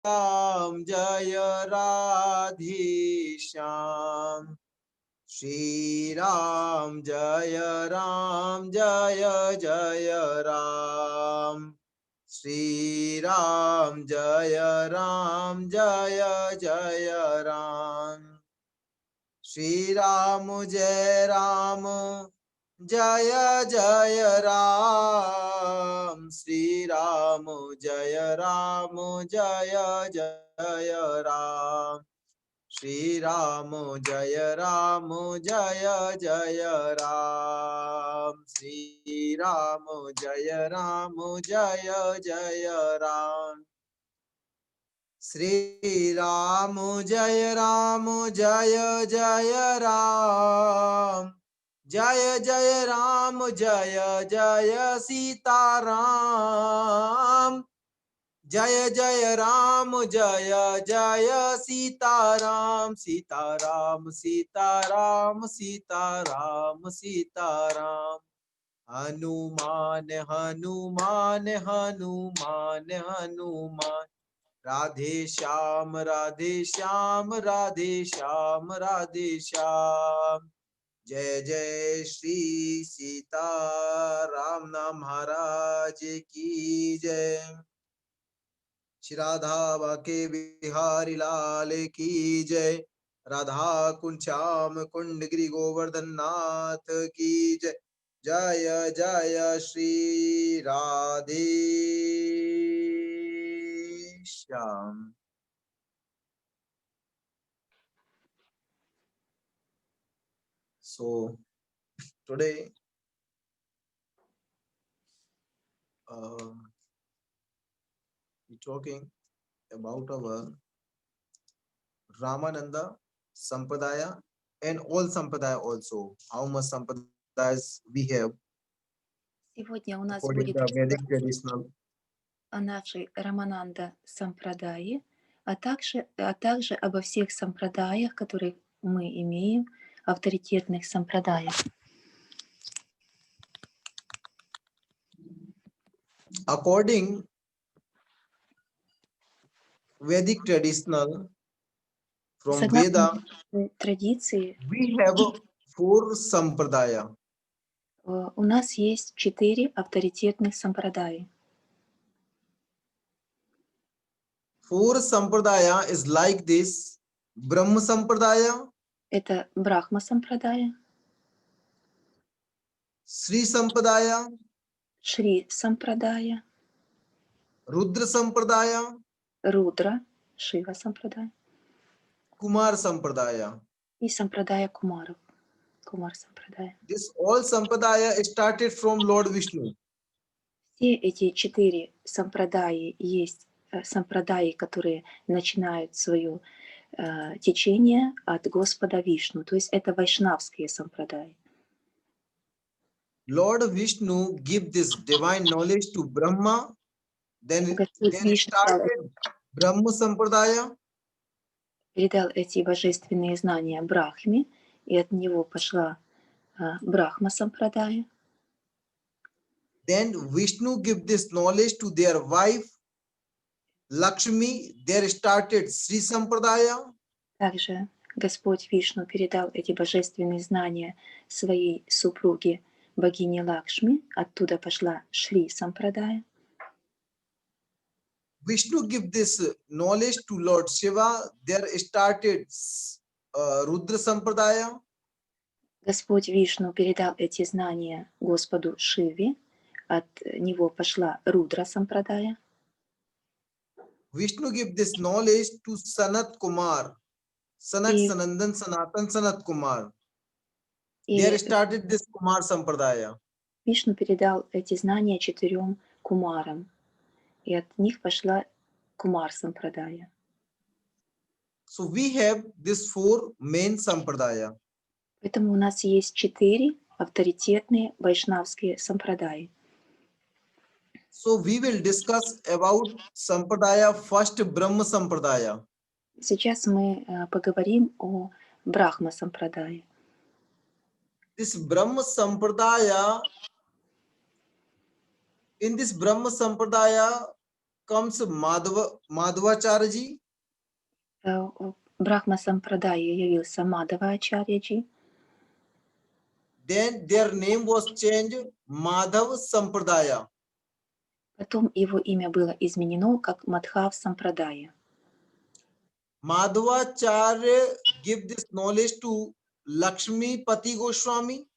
राम जय राधे श्याम। श्री राम जय जय राम। श्री राम जय जय राम। श्री राम जय राम जय जय राम। श्री राम जय जय राम। श्री राम जय जय राम। श्री राम जय जय राम। श्री राम जय जय राम। जय जय राम जय जय सीताराम। जय जय राम जय जय सीताराम। सीताराम सीताराम सीताराम सीताराम। हनुमान हनुमान हनुमान हनुमान। राधे श्याम राधे श्याम राधे श्याम राधे श्याम। जय जय श्री सीता राम नाम महाराज की जय। श्री राधा बाके बिहारी लाल की जय। राधा कुंड श्याम कुंड गिरि गोवर्धन नाथ की जय। जय जय श्री राधे Shyam. So today we're talking about our Ramananda Sampradaya and all Sampradaya also. How much Sampradayas we have Сегодня у нас according будет to Vedic разговор traditional. о нашей Рамананда Сампрадае, а также обо всех сампрадаях, которые мы имеем, авторитетных сампрадаях. According Vedic traditional from Согласно Veda, традиции, we have 4 Sampradaya. у нас есть 4 авторитетных сампрадаи. 4 Sampradaya is like this: Brahma Sampradaya, Это Брахма Сампрадая, Sri Sampradaya, Шри Сампрадая, Rudra Sampradaya, Рудра, Шива Сампрадая Kumar Sampradaya. и Сампрадая Кумаров, Кумар Сампрадая. This all Sampradaya started from Lord Vishnu. Все эти 4 сампрадаи есть сампрадаи, которые начинают свое течение от Господа Вишну, то есть это вайшнавские сампрадаи. Lord Vishnu give this divine knowledge to Brahma, then Господь Вишну started Brahma Sampradaya. передал эти божественные знания Брахме, и от него пошла Брахма Сампрадая. Then Vishnu give this knowledge to their wife Lakshmi. There started Sri Sampradaya. Также Господь Вишну передал эти божественные знания своей супруге богине Лакшми, оттуда пошла Шри Сампрадая. Vishnu give this knowledge to Lord Shiva. There started Rudra Sampradaya. Господь Вишну передал эти знания Господу Шиве, от него пошла Рудра Сампрадая. Vishnu give this knowledge to Sanat Kumar, Sanak И, Sanandan Sanatan Sanat Kumar. и There started this Kumar Sampradaya. Вишну передал эти знания 4 кумарам, и от них пошла Кумар Сампрадая. So we have this 4 main Sampradaya. Поэтому у нас есть 4 авторитетные вайшнавские сампрадаи. So we will discuss about Sampradaya first, Brahma Sampradaya. Сейчас мы поговорим о Брахма Сампрадае. This Brahma Sampradaya, in this Brahma Sampradaya comes Madhvacharya. В Брахма Сампрадае явился Мадхавачарьяджи, Then their name was changed Madhav Sampradaya. потом его имя было изменено как Мадхав Сампрадая. Madhvacharya give this knowledge to Lakshmi Pati Goswami.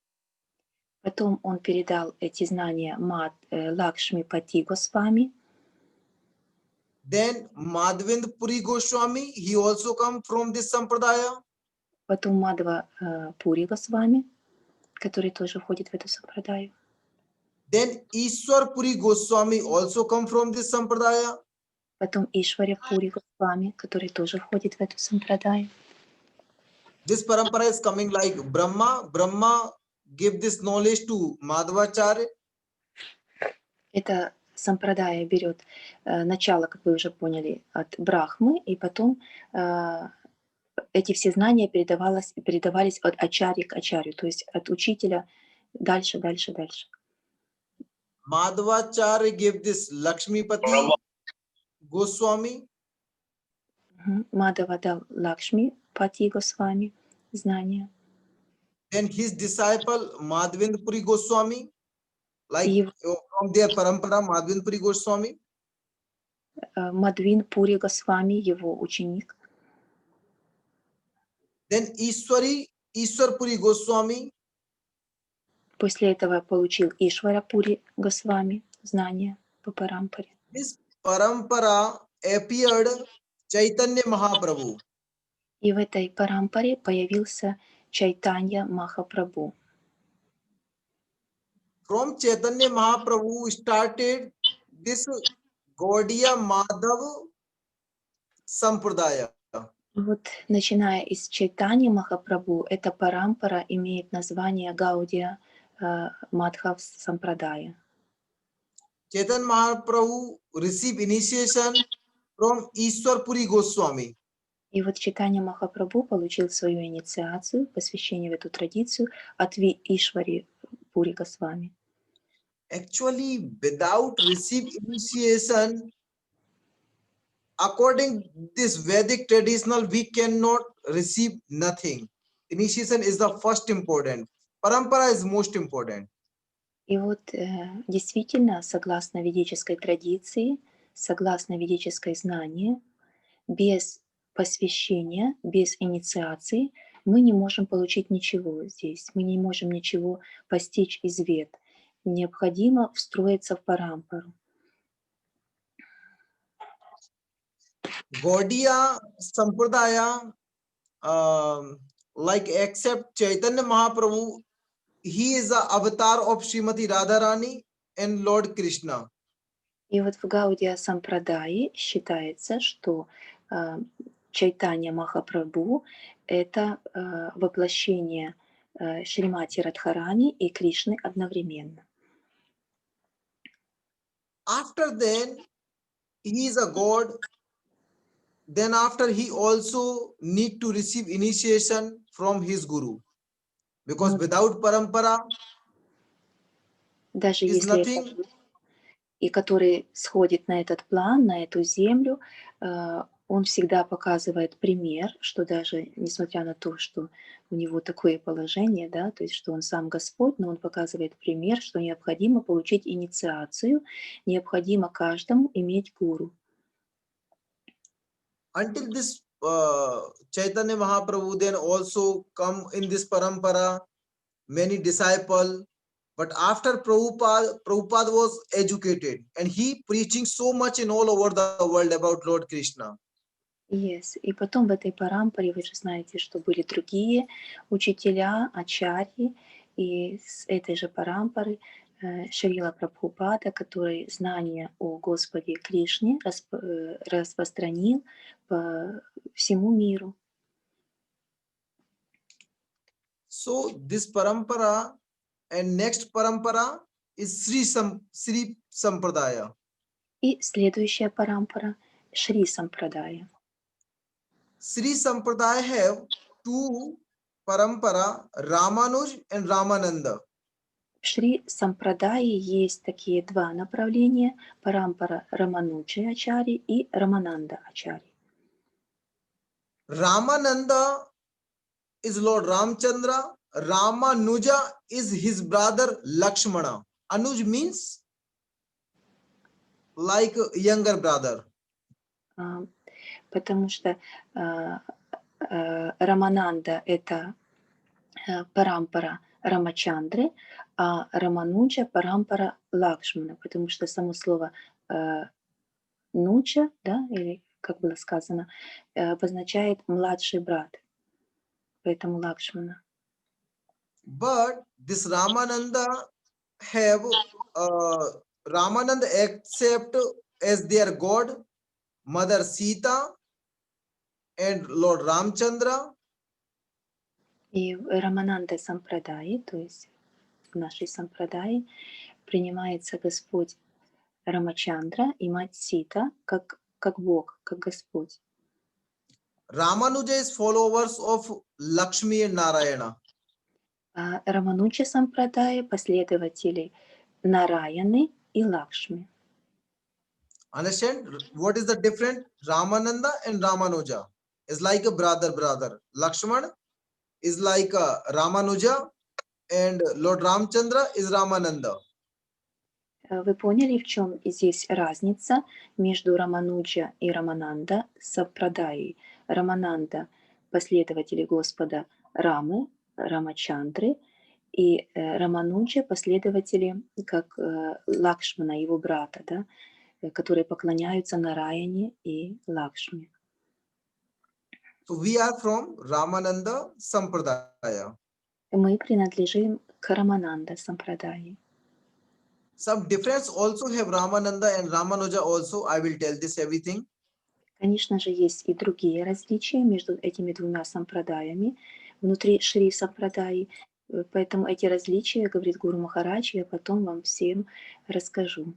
Потом он передал эти знания Лакшми Пати Госвами. Then Madhvendra Puri Goswami, he also come from this sampradaya. Потом Мадхва Пури Госвами, который тоже входит в эту сампрадаю. Then Ishwar Puri Goswami also come from this sampradaya. Потом Ишваря Пури Госвами, который тоже входит в эту сампрадаю. This parampara is coming like Brahma. Brahma give this knowledge to Madhvacharya. Эта сампрадая берет начало, как вы уже поняли, от Брахмы, и потом эти все знания передавались от ачарьи к ачарью, то есть от учителя дальше. Madhvacharya give this Lakshmi Pati Goswami. Мадхава дал Лакшми Пати Госвами знания. Then his disciple Madhvendra Puri Goswami, like И from their parampara Madhvendra Puri Goswami. Мадвин Пури Госвами, его ученик. Then Ishwar Puri Goswami. После этого получил Ишвара Пури Госвами знания по парампаре. This parampara appeared Chaitanya Mahaprabhu. И в этой парампаре появился Чайтанья Махапрабху. From Chaitanya Mahaprabhu started this Gaudiya Madhav Sampradaya. Вот начиная из Чайтаньи Махапрабху, эта парампара имеет название Гаудия Мадхав Сампрадая. Chaitanya Mahaprabhu received initiation from Ishwar Puri Goswami. И вот Чайтанья Махапрабху получил свою инициацию, посвящение в эту традицию от Ишвари Пури Госвами. Actually, without receive initiation, according this Vedic traditional, we cannot receive nothing. Initiation is the first important. Parampara is most important. И вот действительно, согласно ведической традиции, согласно ведической знанию, без посвящения, без инициации мы не можем получить ничего здесь, мы не можем ничего постичь из вед. Необходимо встроиться в парампару. Gaudiya Sampradaya, like except Chaitanya Mahaprabhu, he is the avatar of Srimati Radharani and Lord Krishna. И вот в Гаудия Сампрадае считается, что Чайтанья Махапрабху — это воплощение Шримати Радхарани и Кришны одновременно. After then, he is a god. Then after he also need to receive initiation from his guru. Because without parampara, даже is если nothing. это и который сходит на этот план, на эту землю, он всегда показывает пример, что даже несмотря на то, что у него такое положение, да, то есть что он сам Господь, но он показывает пример, что необходимо получить инициацию, необходимо каждому иметь гуру. Until this Chaitanya Mahaprabhu then also come in this parampara, many disciples. But after Prabhupada was educated and he preaching so much in all over the world about Lord Krishna. Yes. И потом в этой парампаре вы же знаете, что были другие учителя, ачарьи, и с этой же парампары Шрила Прабхупада, который знания о Господе Кришне распространил по всему миру. So this parampara and next parampara is Sri Sampradaya. И следующая парампара Шри Сампрадая. Sri Sampradaya have two parampara, Ramanuj and Ramananda. В Шри Сампрадае есть такие два направления: Парампара Рамануджи Ачари и Рамананда Ачари. Ramananda is Lord Ramchandra. Ramanuja is his brother Lakshmana. Anuj means like younger brother. А, Потому что Рамананда — это Парампара Рамачандры, а Рамануджа — Парампара Лакшмана, потому что само слово Нуджа, да, или как было сказано, обозначает младший брат, поэтому Лакшмана. But this Ramananda have Ramananda accept as their god Mother Sita and Lord Ramchandra. И в Рамананда Сампрадаи, то есть в нашей Сампрадаи, принимается Господь Рамачандра и мать Сита как Бог, как Господь. Ramanuja is followers of Lakshmi and Narayana. А Рамануджа Сампрадая — последователи Нараяны и Лакшми. Understand what is the difference? Ramananda and Ramanuja is like a brother. Lakshman is like a Ramanuja and Lord Ramchandra is Ramananda. Вы поняли, в чем здесь разница между Рамануджа и Рамананда Сампрадаей? Рамананда — последователи Господа Рамы, Рамачандры, и Рамануджа — последователи, как Лакшмана, его брата, да, которые поклоняются Нараяне и Лакшми. So we are from Ramananda Sampradaya. Мы принадлежим к Рамананда Сампрадае. Some difference also have Ramananda and Ramanuja also. I will tell this everything. Конечно же, есть и другие различия между этими двумя сампрадаями внутри Шри Сампрадаи, поэтому эти различия, говорит Гуру Махарадж, я потом вам всем расскажу.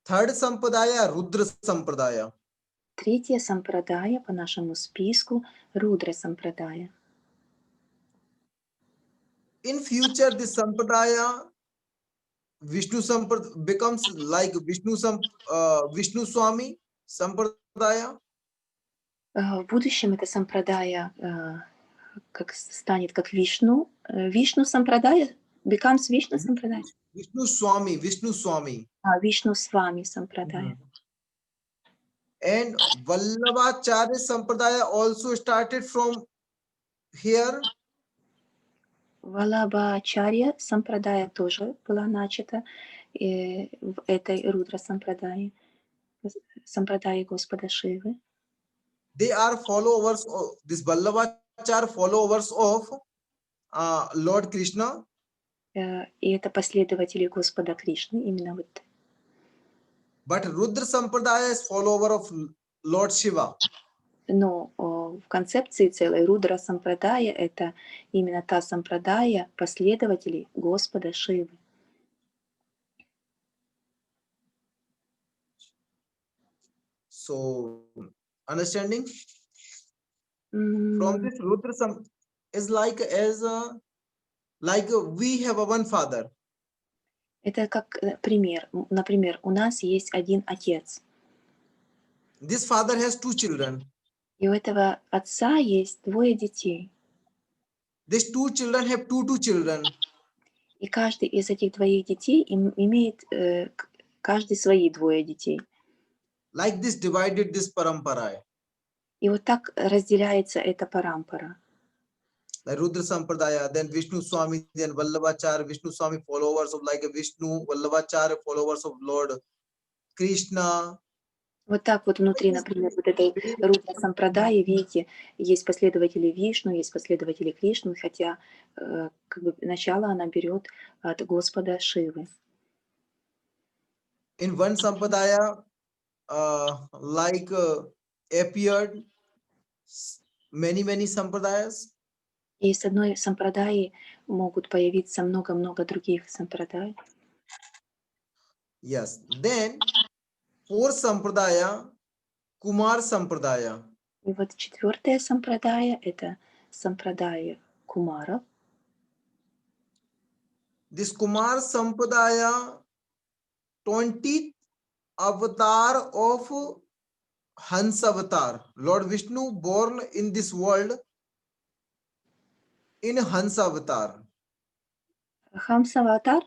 Third Sampradaya, Rudra Sampradaya. Третья сампрадая по нашему списку — Рудра Сампрадая. In future, this Sampradaya, Vishnu Sampradaya becomes like Vishnu Swami Sampradaya. В будущем эта сампрадая станет как Вишну. Вишну Сампрадая becomes Вишну Сампрадая. Vishnu Swami. Вишну Свами Сампрадая. And Vallabhacharya Sampradaya also started from here. Валабхачарья Сампрадая тоже была начата в этой Рудра Сампрадае, Сампрадае Господа Шивы. They are followers of this Vallabhacharya, followers of Lord Krishna. И это последователи Господа Кришны, именно вот. But Rudra Sampradaya is follower of Lord Shiva. Но в концепции целой Рудра Сампрадая — это именно та сампрадая последователей Господа Шивы. So, understanding from this Rudra is like we have a one father. Это как пример. Например, у нас есть один отец. This father has two children. И у этого отца есть двое детей. These two children have two children. И каждый из этих двоих детей имеет каждый свои двое детей. Like this divided this parampara. И вот так разделяется эта парампара. Like Rudra Sampradaya, then Vishnu Swami, then Vallabhacharya, Vishnu Swami followers of like a Vishnu, Vallabhacharya followers of Lord Krishna. Вот так вот внутри, например, вот этой Рудра Сампрадаи, видите, есть последователи Вишну, есть последователи Кришны, хотя как бы начало она берет от Господа Шивы. In one Sampradaya, appeared many Sampradayas. И с одной сампрадаи могут появиться много-много других сампрадай. Yes. Then fourth Sampradaya, Kumar Sampradaya. И вот четвертая сампрадая — это сампрадая Кумаров. This Kumar Sampradaya 20th avatar of Hans avatar. Lord Vishnu born in this world in Hans avatar. Хамсаватар,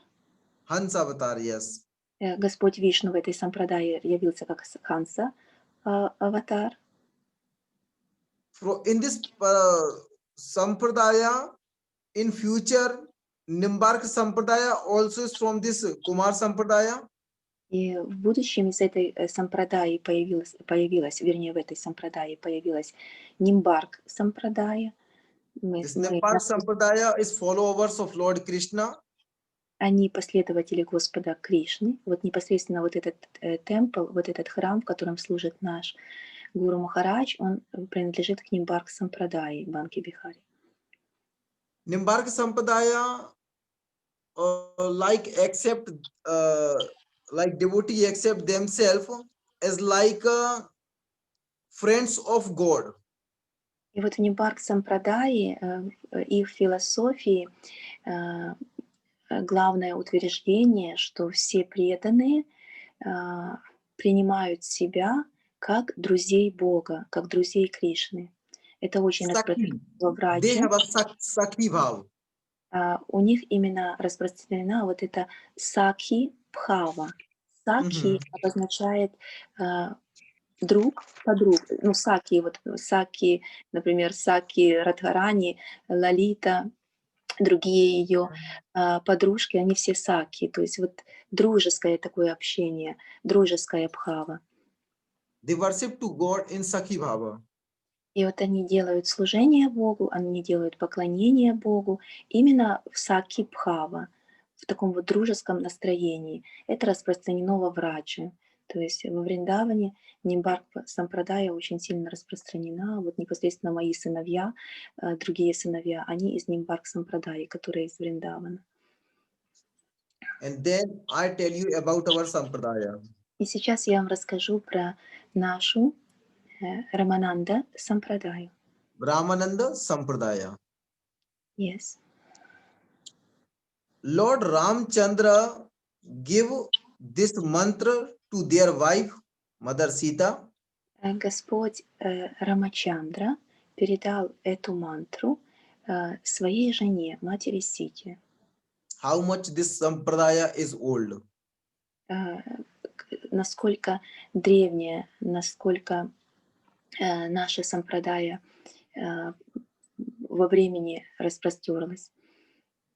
Hans avatar, yes. Господь Вишну в этой сампрадае явился как Ханса аватар. In this Sampradaya, in future, Nimbark Sampradaya also is from this Kumar Sampradaya. И в будущем из этой сампрадаи появилась, вернее, в этой сампрадае появилась Нимбарк сампрадая. This Nimbark Sampradaya is followers of Lord Krishna. Они последователи Господа Кришны. Вот непосредственно вот этот темпл, вот этот храм, в котором служит наш Гуру Махарадж, он принадлежит к Нимбарк сампрадае Банки Бихари. Nimbark Sampradaya like devotee accept themselves as like friends of God. И вот в Нимбарк сампрадае их философии главное утверждение, что все преданные принимают себя как друзей Бога, как друзей Кришны. Это очень распространено в They Врадже. have a Sakhi bhav. У них именно распространена вот эта сакхи бхава. Сакхи обозначает друг подруг. Ну, саки, вот саки, например, саки Радхарани, Лалита, другие ее подружки, они все саки. То есть вот дружеское такое общение, дружеская бхава. They worship to God in Sakhi bhava. И вот они делают служение Богу, они делают поклонение Богу именно в саки бхава, в таком вот дружеском настроении. Это распространено во Враджи. То есть во Вриндаване Нимбарк сампрадая очень сильно распространена. Вот непосредственно мои сыновья, другие сыновья, они из Нимбарк сампрадаи, которые из Вриндавана. And then I tell you about our Sampradaya. И сейчас я вам расскажу про нашу Рамананда сампрадаю. Ramananda Sampradaya. Yes. Lord Ramchandra give this mantra to their wife, Mother Sita. Господь Рамачандра передал эту мантру своей жене, матери Сити. How much this Sampradaya is old? Насколько древняя, насколько наша сампрадая во времени распростерлась.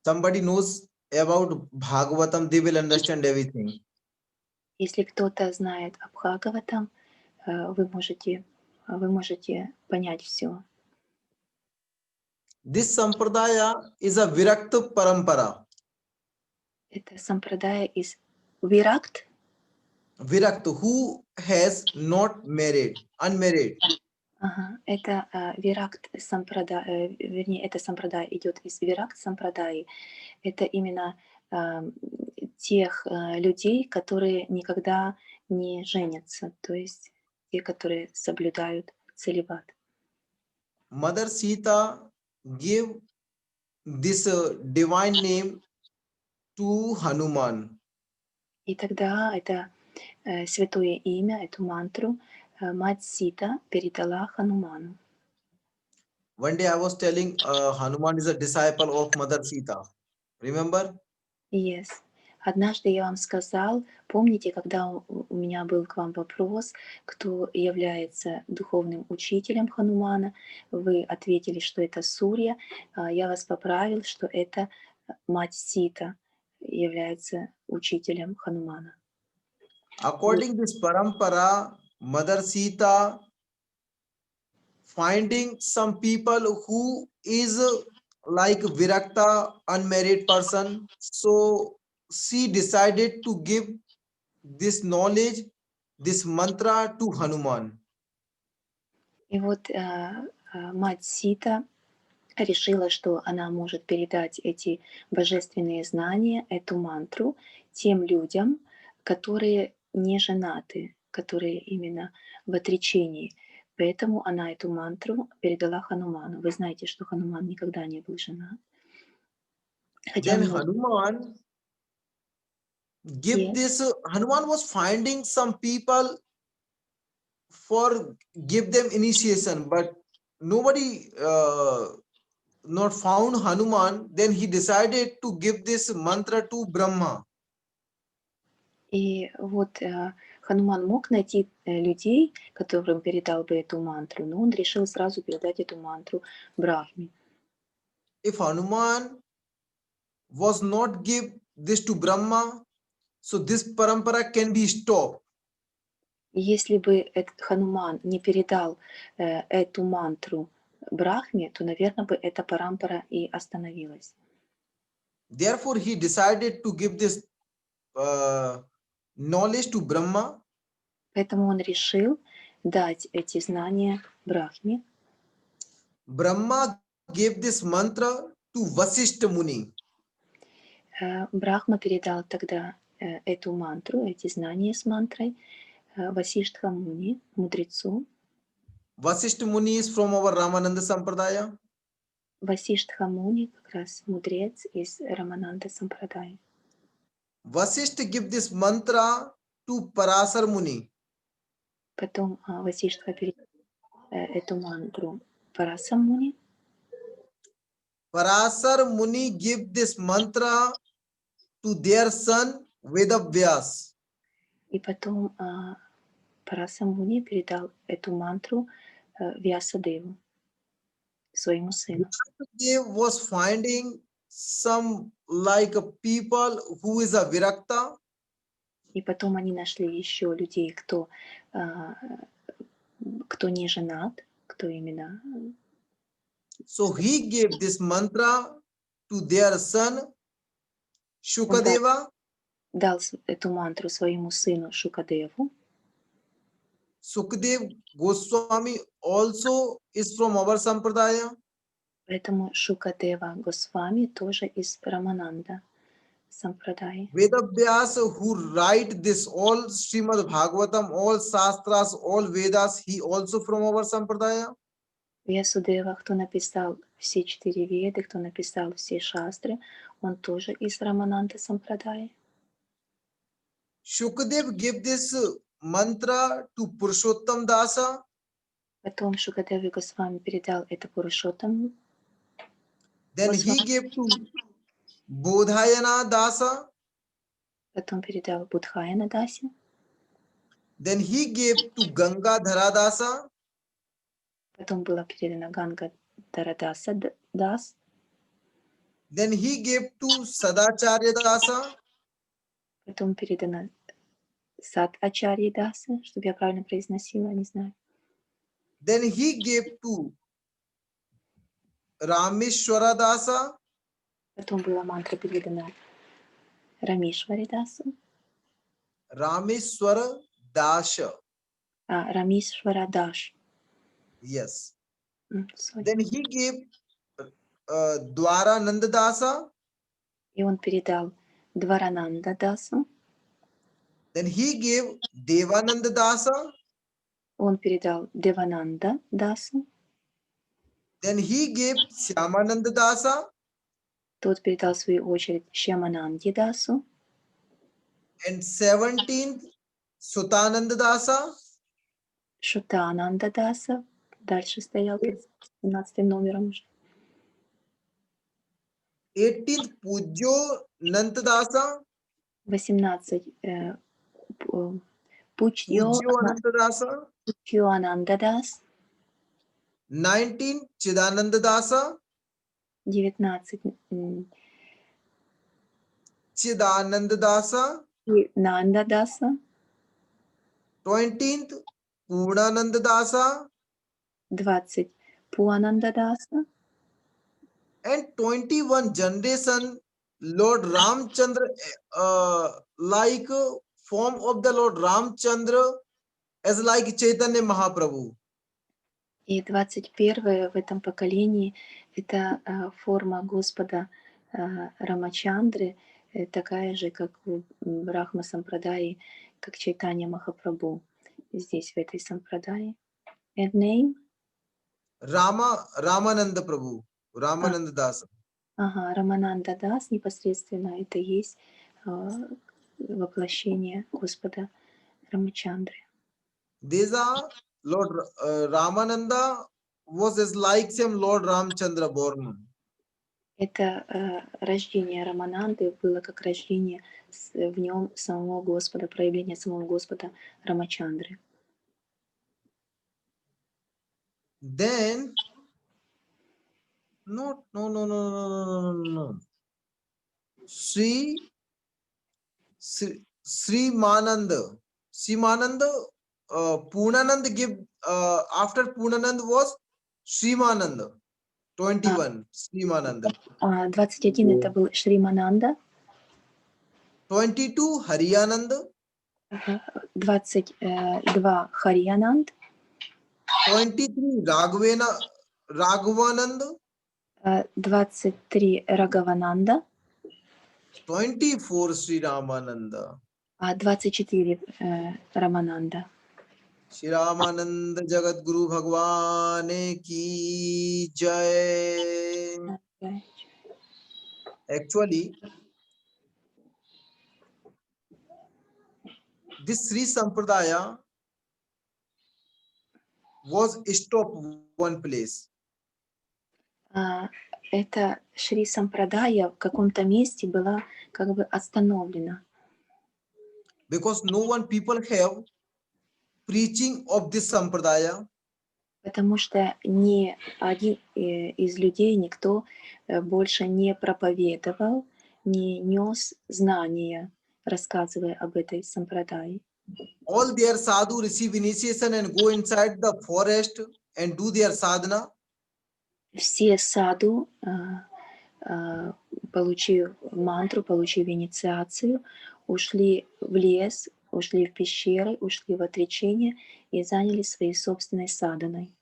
Somebody knows about Bhagavatam, they will understand everything. Если кто-то знает о Бхагаватам, вы можете понять все. This Sampradaya is a Virakta Parampara. Это сампрадая из Виракт. Virakta, who has not married, unmarried. Ага, это Виракт сампрадая, вернее, это сампрадая идет из Виракт сампрадаи. Это именно тех людей, которые никогда не женятся, то есть те, которые соблюдают целибат. Mother Sita gave this divine name to Hanuman. И тогда это святое имя, эту мантру мать Сита передала Хануману. One day I was telling Hanuman is a disciple of Mother Sita. Remember? Yes. Однажды я вам сказал, помните, когда у меня был к вам вопрос, кто является духовным учителем Ханумана, вы ответили, что это Сурья, я вас поправил, что это мать Сита является учителем Ханумана. According to this parampara, Mother Sita finding some people who is like Virakta, unmarried person. So she decided to give this knowledge, this mantra to Hanuman. И вот мать Сита решила, что она может передать эти божественные знания, эту мантру тем людям, которые не женаты, которые именно в отречении. Поэтому она эту мантру передала Хануману. Вы знаете, что Хануман никогда не был женат. Хотя Then он может give е- this, Hanuman was finding some people for give them initiation, but nobody not found Hanuman. Then he decided to give this mantra to Brahma. И вот Хануман мог найти людей, которым передал бы эту мантру, но он решил сразу передать эту мантру Брахме. If Hanuman was not give this to Brahma, so this parampara can be stopped. И если бы Хануман не передал эту мантру Брахме, то, наверное, бы эта парампара и остановилась. Therefore, he decided to give this knowledge to Brahma. Поэтому он решил дать эти знания Брахме. Brahma gave this mantra to Vasishtha Muni. Брахма передал тогда эту мантру, эти знания с мантрой Васиштха Муни, мудрецу. Vasishtha Muni is from our Ramananda Sampradaya. Васиштха Муни, как раз мудрец из Рамананда Сампрадая. Vasishtha give this mantra to Parasar Muni. Потом Васиштха передал эту мантру Параса Муни. Parasar Muni give this mantra to their son Vedavyas. И потом Параса Муни передал эту мантру Вьясадеву, своему сыну. Vyasadeva was finding some like a people who is a Virakta. И потом они нашли еще людей, кто не женат, кто именно. So he gave this mantra to their son Shukadeva. Дал эту мантру своему сыну Шукадеву. Sukadev Goswami also is from our Sampradaya. Поэтому Шукадева Госвами тоже из Рамананда Сампрадаи. Vedavyas who write this all Srimad Bhagavatam, all Shastras, all Vedas, he also from our Sampradaya. Вьясудева, кто написал все 4 веды, кто написал все шастры, он тоже из Рамананда Сампрадаи. Shukadev gave this mantra to Purushottam Dasa. Потом Шукадева Госвами передал это Пурушоттаму. Then he gave to Bodhayana Dasa. Потом передал Будхаяна Дасе. Then he gave to Gangadhara Dasa. Потом была передана Ганга Тарадаса Дас. Then he gave to Sadacharya Dasa. Потом передана Сад Ачарьи Даса, чтобы я правильно произносила, не знаю. Then he gave to Rameshwara Dasa. Потом была мантра передана Рамишвари Дасу. Rameshwara Dasha. Рамишвара Даш. Yes. Sorry. Then he gave Dwarananda Dasa. И он передал Дварананда Дасу. Then he gave Devananda Dasa. Он передал Девананда Дасу. Then he gave Shyamananda Dasa. Тот передал в свою очередь Шьямананди Дасу. And 17th Sutananda Dasa. Шутананда Даса. Дальше стоял под 17 номером уже. 18th Pujyo Nantadasa. 18 Пучьо Pujyo Anantadasa. Ананда Дас. 19th Chidananda Dasa. 19 Chidananda Dasa. Нанда Даса. 20th Purnananda Dasa. 20 Пуананда Даса. And 21 generation Lord Ramchandra, like form of the Lord Ramchandra as like Chaitanya Mahaprabhu. И 21 в этом поколении это форма Господа Рамачандры, такая же, как у Брахма Сампрадаи, как Чайтанья Махапрабху здесь, в этой Сампрадаи. And name? Ramananda Prabhu, Ramananda Dasa. Ага, Рамананда Дас непосредственно это и есть воплощение Господа Рамачандры. These are Lord Ramananda was as like same Lord Ramchandra born. Это рождение Рамананды было как рождение в нем самого Господа, проявление самого Господа Рамачандры. Then no. Sri Mananda. Sri Mananda, Purnanand give after Purnanand was Srimananda. 21 Srimananda. 21 это был Шримананда, 22 Hariyananda. 22 Харьянанд, 23 Raghavananda. 23 Рагавананда, 24 Sri Ramananda. 24 Рамананда. Shri Ramananda Jagat Guru Bhagwan ki jai. Actually, this Sri Sampradaya was stopped one place Это Шри Сампрадая в каком-то месте была как бы остановлена, because no one people have preaching of this Sampradaya, потому что ни один из людей, никто больше не проповедовал, не нес знания, рассказывая об этой сампрадае. all their sadhu receive initiation and go inside the forest and do their sadhana. Все саду, получив мантру, получив инициацию, ушли в лес, ушли в пещеры, ушли в отречение и занялись своей собственной саданой.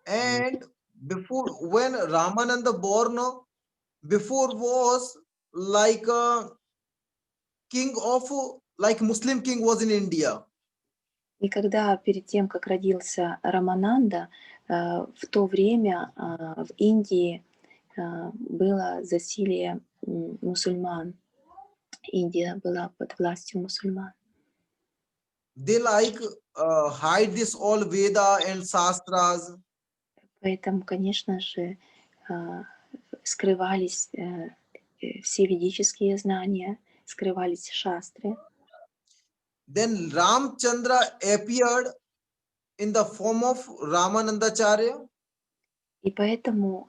And before, when Ramananda born, before was like a king of, like Muslim king was in India. И когда перед тем, как родился Рамананда, в то время в Индии было засилие мусульман. Индия была под властью мусульман. They like hide this all Veda and Shastras. Поэтому, конечно же, скрывались все ведические знания, скрывались шастры. Then Ramchandra appeared in the form of Ramanandacharya. И поэтому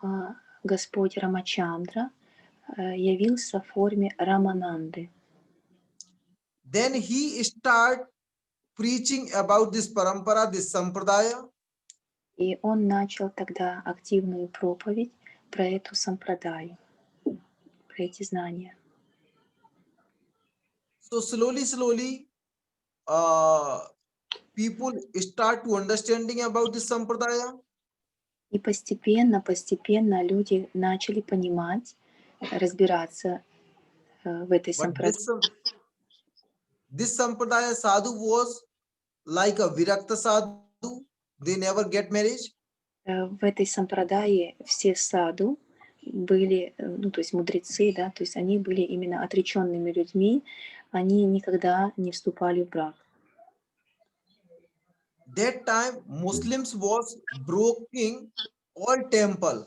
Господь Рамачандра явился в форме Рамананды. Then he start preaching about this parampara, this sampradaya. И он начал тогда активную проповедь про эту сампрадаю, про эти знания. So slowly, people start to understanding about this sampradaya. И постепенно люди начали понимать, разбираться в этой But сампрадае. this sampradaya sadhu was like a virakta sadhu. They never get marriage. В этой сампрадае все саду были, ну, то есть мудрецы, да, то есть они были именно отреченными людьми, они никогда не вступали в брак. That time Muslims was broking all temple.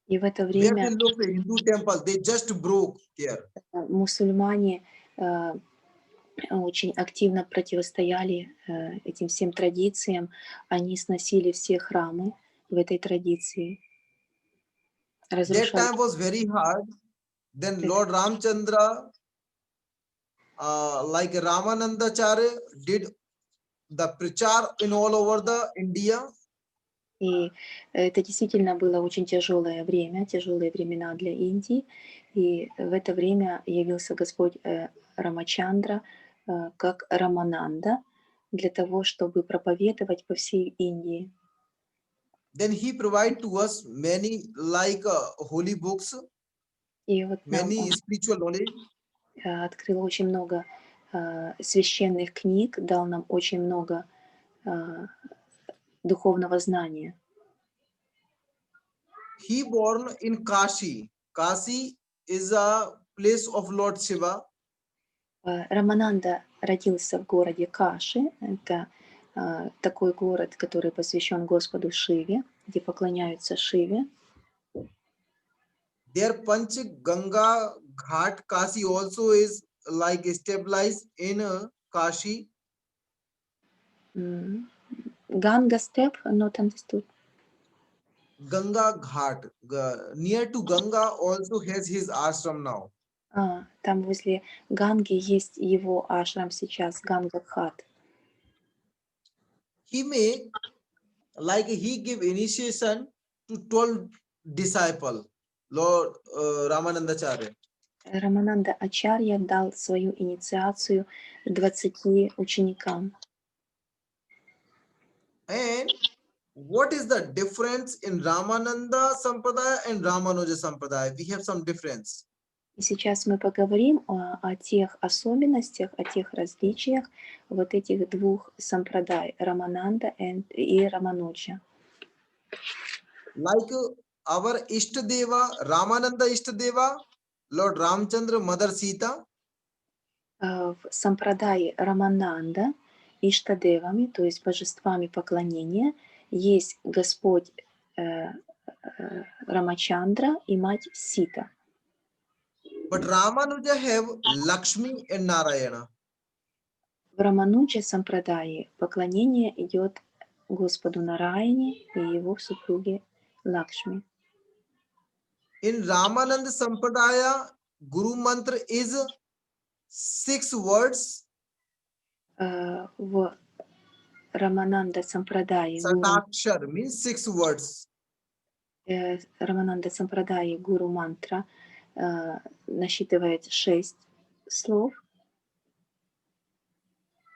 И в это Where время they look Hindu temple, they just broke here. мусульмане очень активно противостояли этим всем традициям, они сносили все храмы в этой традиции, That разрушали. time was very hard. Then Lord Ramchandra, like Ramanandacharya, did the prachar in all over the India. И это действительно было очень тяжелое время, тяжелые времена для Индии. И в это время явился Господь Рамачандра как Рамананда для того, чтобы проповедовать по всей Индии. Then he provide to us many like holy books, И вот нам many он spiritual knowledge. открыл очень много священных книг, дал нам очень много духовного знания. he born in Kashi. Kashi is a place of Lord Shiva. Рамананда родился в городе Каши. Это такой город, который посвящен Господу Шиве, где поклоняются Шиве. Their Panch Ganga Ghat Kashi also is like stabilized in Kashi. Ганга степ, not understood. Ganga Ghat, near to Ganga, also has his ashram now. Там возле Ганги есть его ашрам сейчас, Ганга Хат. He make like he give initiation to 12 disciple, Lord Ramanandacharya. Рамананда Ачарья дал свою инициацию 20 ученикам. And what is the difference in Ramananda Sampradaya and Ramanuja Sampradaya? We have some difference. И сейчас мы поговорим о тех особенностях, о тех различиях вот этих двух сампрадай, Рамананда и Рамануджа. Like our Ishtadeva, Ramananda Ishtadeva, Lord Ramchandra, Mother Sita. В сампрадае Рамананда Иштадевами, то есть божествами поклонения, есть Господь Рамачандра и мать Сита. But Ramanuja have Lakshmi and Narayana. В Рамануджа сампрадае поклонение идет Господу Нараяне и его супруге Лакшми. In Ramananda Sampradaya, Guru Mantra is 6 words. В Рамананда сампрадае Satakshar means 6 words. Рамананда сампрадае гуру мантра насчитывает 6 слов.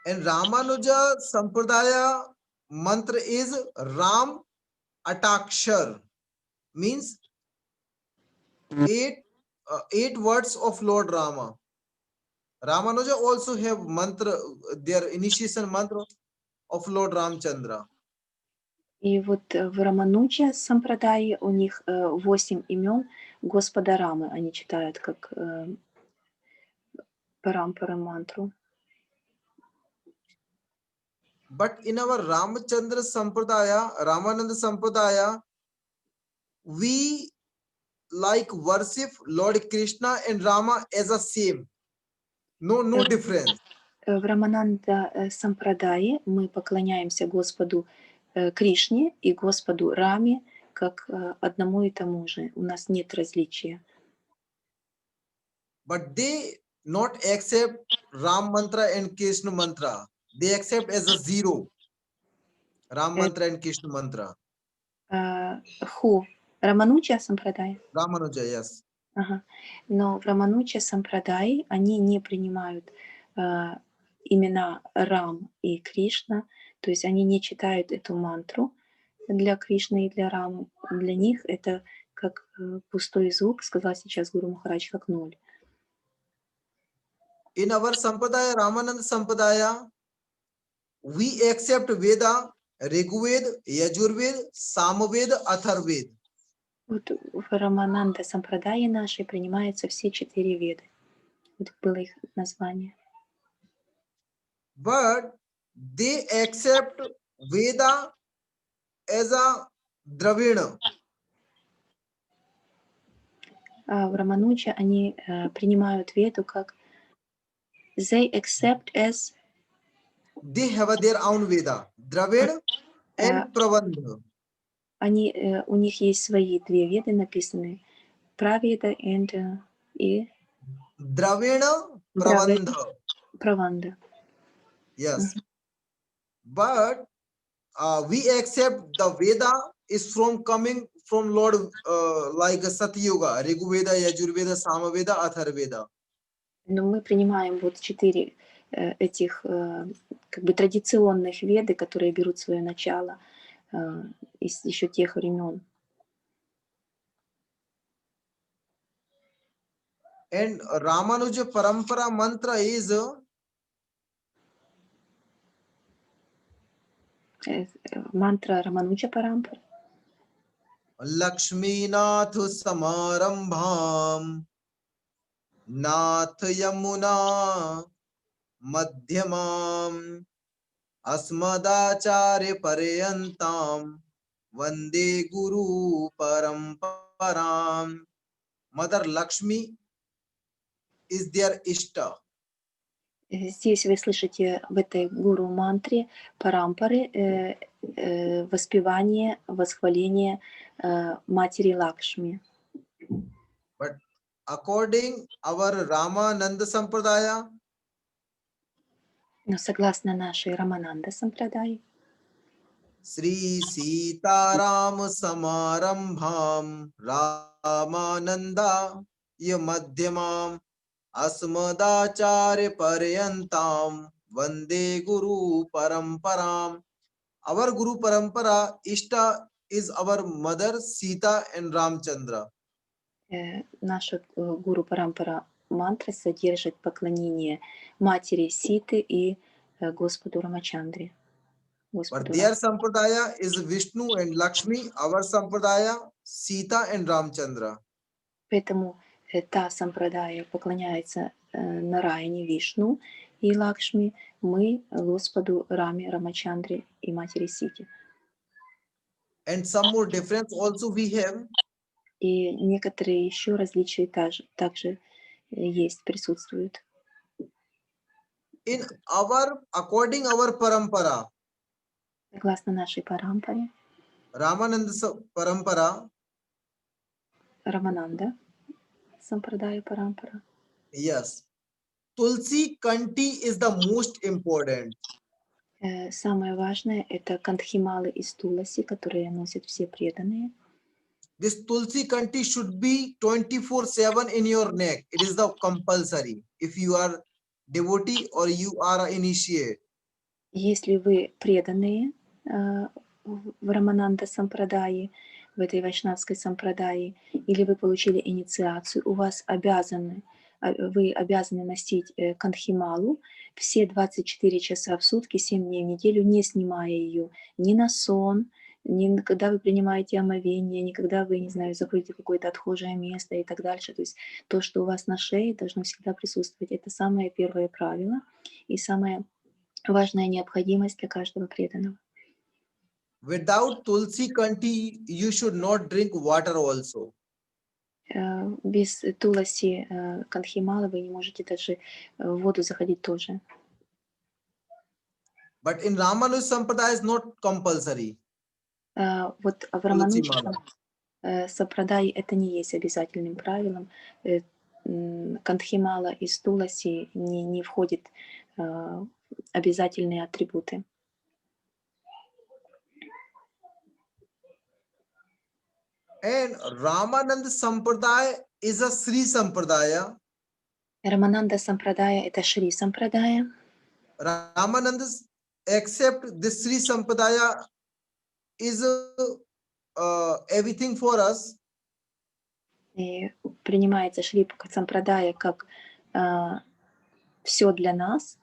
And Ramanuja Sampradaya mantra is Ram Atakshar, means 8 words of Lord Rama. Ramanuja also have mantra, their initiation mantra of Lord Ramchandra. И вот в Рамануджа сампрадае у них 8 имен Господа Рамы. Они читают как парампара мантру. But in our Ramchandra Sampradaya, Ramananda Sampradaya, we like worship Lord Krishna and Rama as a same. No difference. В Рамананда сампрадае мы поклоняемся Господу Кришне и Господу Раме как одному и тому же. У нас нет различия. But they not accept Ram mantra and Krishna mantra. They accept as a zero. Ram mantra and Krishna mantra. Ху. Рамануджа сампрадая? Ramanuja, yes. Ага. Но в Рамануджа сампрадай они не принимают имена Рам и Кришна, то есть они не читают эту мантру для Кришны и для Рамы. Для них это как пустой звук, сказал сейчас Гуру Махарадж, как ноль. In our Sampradaya, Ramananda Sampradaya, we accept Veda, Rigveda, Yajurveda, Samaveda, Atharveda. Вот в Рамананда сампрадае нашей принимаются все 4 веды. Вот было их название. But they accept Veda as a Dravina. А в Рамануджа они принимают веду как they accept as They have their own Veda, Dravida and Pravandha. они, у них есть свои 2 веды написанные. Праведа и Dravina, Pravandha. Праванда. Yes. But we accept the Veda is from coming from Lord like Satyuga, Rigveda, Yajurveda, Samaveda, Atharveda. Но мы принимаем вот 4 этих как бы традиционных веды, которые берут свое начало из еще тех времен. And Ramanuja Parampara mantra is Мантра Рамануджа Парампар. लक्ष्मीनाथ समारंभाम नाथ यमुना मध्यमाम अस्मदाचार्य पर्यंताम वंदे गुरु परंपराम. Mother Lakshmi is their Ishta. Здесь вы слышите в этой гуру-мантре парампары воспевание, восхваление матери Лакшми. But according our Ramananda Sampradaya, Но согласно нашей Рамананда Сампрадай, Sri Sitaram Samarambham Ramananda Madhyamam Asmadacharya Paryantam Vande Guru Paramparam. Our Guru Parampara Ishta is our mother Sita and Ramchandra. наша гуру Парампара мантра содержит поклонение матери Ситы и Господу Рамачандре. But their Sampradaya is Vishnu and Lakshmi, our Sampradaya Sita and Ramchandra. Поэтому та сампрадая поклоняется Нараяне, Вишну и Лакшми, мы Господу Раме, Рамачандре и матери Сити. And some more difference also we have. И некоторые еще различия также есть, присутствуют. In our, according our parampara, Согласно нашей парампаре, Ramananda Parampara, Рамананда, сампрадая парампара, yes, Tulsi Kanti is the most important. самое важное — это кантхималы из Туласи, которые носят все преданные. This Tulsi Kanti should be 24/7 in your neck. It is the compulsory. If you are devotee or you are an initiate. Если вы преданные в Рамананда сампрадае, в этой вайшнавской сампрадае, или вы получили инициацию, у вас вы обязаны носить кантхималу все 24 часа в сутки, 7 дней в неделю, не снимая ее ни на сон, ни когда вы принимаете омовение, ни когда вы, не знаю, заходите в какое-то отхожее место и так дальше. То есть то, что у вас на шее, должно всегда присутствовать. Это самое первое правило и самое важная необходимость для каждого преданного. Without Tulsi Kanti, you should not drink water also. Без Туласи Кантхимала вы не можете даже в воду заходить тоже. But in Ramanuja Sampradaya is not compulsory. Вот в Рамануджа Сампрадае это не есть обязательным правилом. Кантхимала из Туласи не входит обязательные атрибуты. And Ramananda Sampradaya is a Sri Sampradaya. Рамананда Сампрадая — это Шри Сампрадая. Ramananda accept this Sri Sampradaya is everything for us. И принимается Шри Сампрадая как все для нас.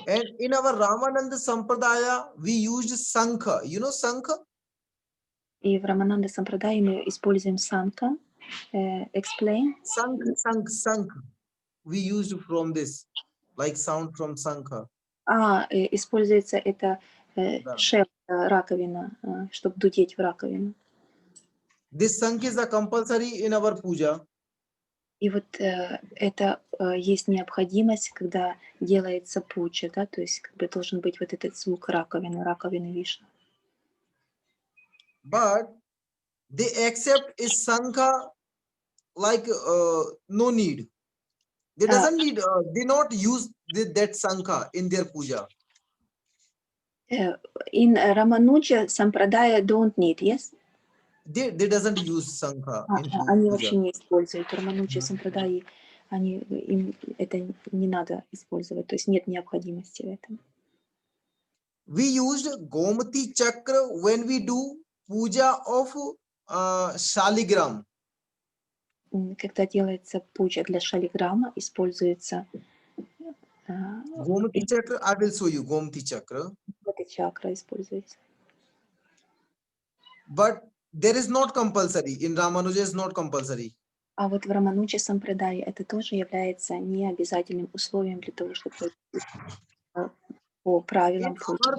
And in our Ramananda Sampradaya, we used Sankha. You know Sankha? И в Рамананда Сампрадае мы используем санка. Explain. Sankh. We used from this, like sound from Sankha. Используется это Да. шелк, раковина, чтобы дудеть в раковину. This Sankh is a compulsory in our puja. И вот это есть необходимость, когда делается пуча, да, то есть как бы должен быть вот этот звук раковины Вишну. But they accept is Sankha like no need. They doesn't need. They not use that Sankha in their puja. In Ramanuja Sampradaya don't need, yes? They doesn't use Sankha in Они puja. вообще не используют. Рамануджа Сампрадаи, им это не надо использовать, то есть нет необходимости в этом. We used Gomati Chakra when we do puja of Shaligram. Когда делается пуджа для шалиграма, используется Gomati Chakra, I will show you Gomati Chakra. эта чакра используется. but there is not compulsory. In Ramanuja is not compulsory. А вот в Рамануджа Сампрадае это тоже является необязательным условием для того, чтобы пройти по правилам пути.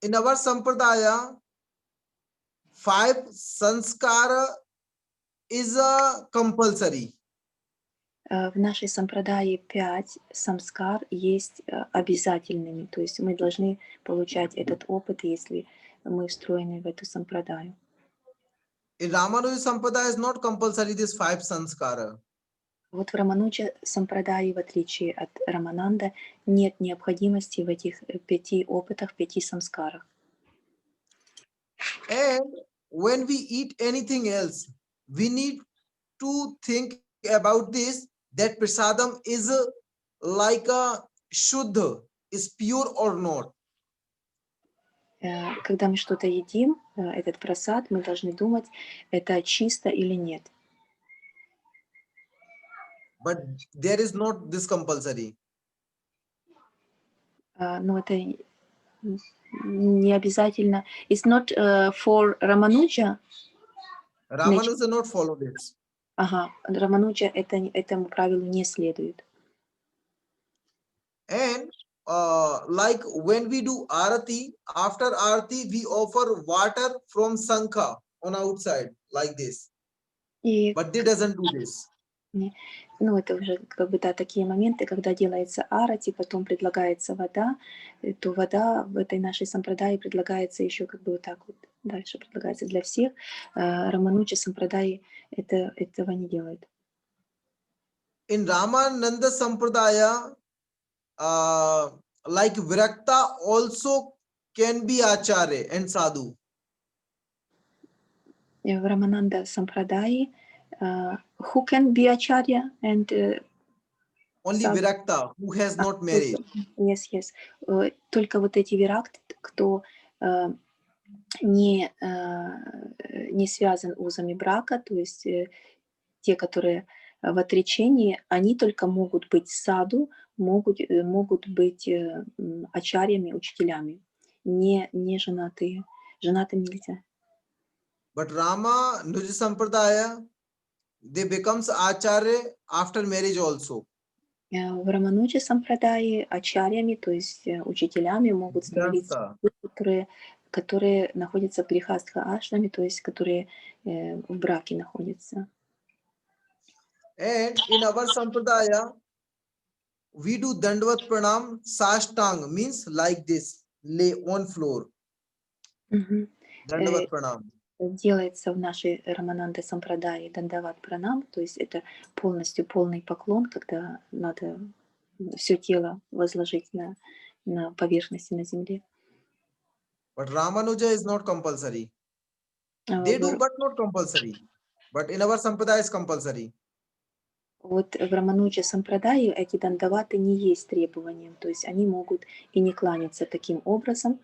In our Sampradaya, 5 sanskara is a compulsory. В нашей сампрадае 5 самскар есть обязательными, то есть мы должны получать этот опыт, если мы встроены в эту сампрадаю. In Ramanuja Sampradaya is not compulsory this 5 sanskara. Вот в Рамануджа Сампрадае, в отличие от Рамананда, нет необходимости в этих 5 опытах, 5 самскарах. And when we eat anything else, we need to think about this, that prasadam is like a shuddha, is pure or not. Когда мы что-то едим, этот прасад, мы должны думать, это чисто или нет. But there is not this compulsory. Но это не обязательно. It's not for Ramanuja. Ramanuja not follow this. Ага, Рамануджа этому правилу не следует. And like when we do arati, after arati we offer water from sankha on outside like this. И, But they doesn't do this. ну, это уже как бы, да, такие моменты, когда делается арати, потом предлагается вода, то вода в этой нашей сампрадае предлагается еще как бы вот так вот, дальше предлагается для всех. Рамануджа сампрадаи этого не делает. In Ramananda Sampradaya, like Virakta also can be Acharya and Sadhu. В Рамананда сампрадаи who can be acharya and Only Sadhu. Virakta who has not married. Yes. Только вот эти виракты, кто не связан узами брака, то есть те, которые в отречении, они только могут быть саду, могут быть ачарьями, учителями, не женатые. Женатым нельзя. But Rama Nuja Sampradaya, they becomes Acharya after marriage also. В Рамануджа сампрадаи ачарьями, то есть учителями, могут становиться, которые находятся в грихастха ашраме, то есть которые в браке находятся. And in our Sampradaya, we do Dandvat Pranam Sashtang, means like this, lay on floor. Dandvat Pranam. Делается в нашей Рамананда сампрадае дандават пранам, то есть это полностью полный поклон, когда надо все тело возложить на поверхности на земле. But Ramanuja is not compulsory. They do, but not compulsory. But in our Sampradaya is compulsory. Вот в Рамануджа сампрадае эти дандаваты не есть требованием, то есть они могут и не кланяться таким образом.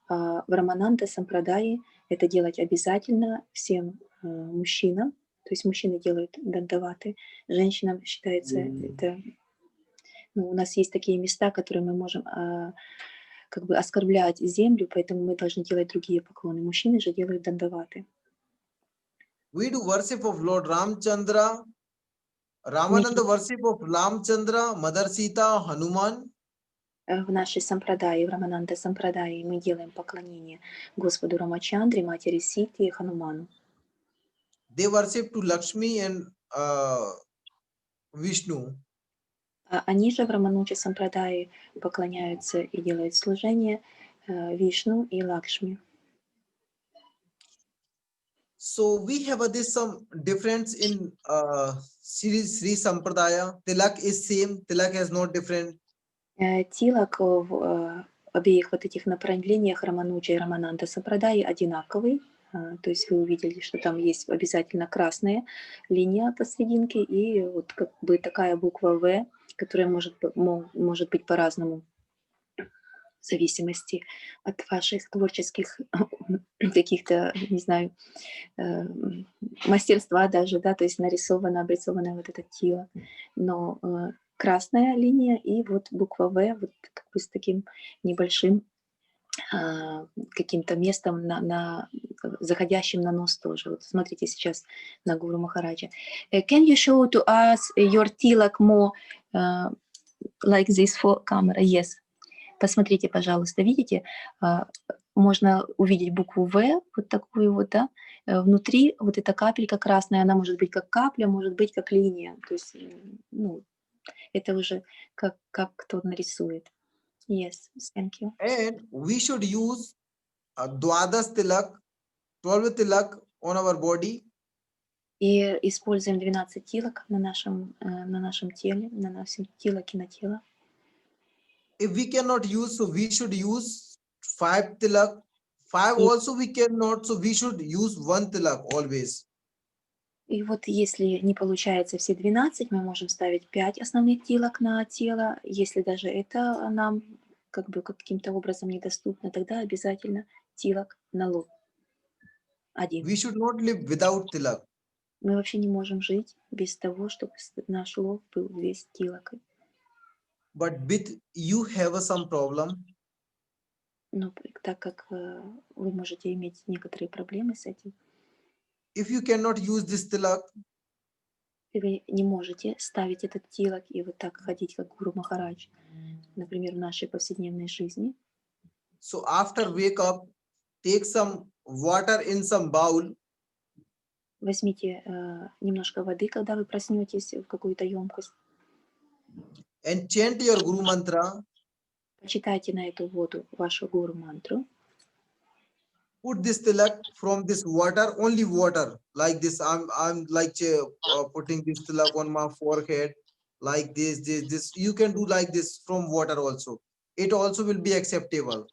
В Рамананда сампрадае это делать обязательно всем мужчинам, то есть мужчины делают дандаваты, женщинам считается это, ну, у нас есть такие места, которые мы можем как бы оскорблять землю, поэтому мы должны делать другие поклоны. Мужчины же делают дандаваты. We do worship of Lord Ramchandra. Ramananda worship of Ramchandra, Mother Sita, Hanuman. В нашей сампрадае, в Рамананда сампрадае мы делаем поклонение Господу Рамачандре, Матери Сити и Хануману. They worship to Lakshmi and Vishnu. Они же в Рамануджа сампрадае поклоняются и делают служение Вишну и Лакшми. So we have this some difference in Sri Sampradaya. Tilak is same. Tilak has not different. Тилак в обеих вот этих направлениях Рамануджа и Рамананда сампрадаи одинаковый. То есть вы увидели, что там есть обязательно красная линия посерединке и вот как бы такая буква В, которая может быть по-разному в зависимости от ваших творческих каких-то, не знаю, мастерства даже, да, то есть нарисовано, обрисовано вот это тело. Но красная линия и вот буква В вот как бы с таким небольшим каким-то местом заходящим на нос тоже. Вот смотрите сейчас на Гуру Махараджа. Can you show to us your tilak more like this for camera? Yes. Посмотрите, пожалуйста, видите, можно увидеть букву В, вот такую вот, да, внутри вот эта капелька красная, она может быть как капля, может быть как линия, то есть, ну, это уже как кто нарисует. Yes, thank you. And we should use Dwadas Tilak, 12 Tilak on our body. И используем 12 тилок на нашем теле, на нашем тилаке на тело. If we cannot use, so we should use 5 Tilak. 5 И- also we cannot, so we should use 1 Tilak always. И вот если не получается все 12, мы можем ставить 5 основных тилок на тело. Если даже это нам как бы каким-то образом недоступно, тогда обязательно тилок на лоб. 1. We should not live without Tilak. Мы вообще не можем жить без того, чтобы наш лоб был весь тилокой. But with you have some problem, Но так как вы можете иметь некоторые проблемы с этим, if you cannot use this Tilak, и вы не можете ставить этот тилок и вот так ходить, как Гуру Махарадж, например, в нашей повседневной жизни. so after wake up, take some water in some bowl Возьмите немножко воды, когда вы проснетесь, в какую-то емкость. and chant your Guru Mantra. Почитайте на эту воду вашу Гуру мантру. Put this Tilak from this water, only water, like this. I'm like putting this Tilak on my forehead, like this. You can do like this from water also. It also will be acceptable.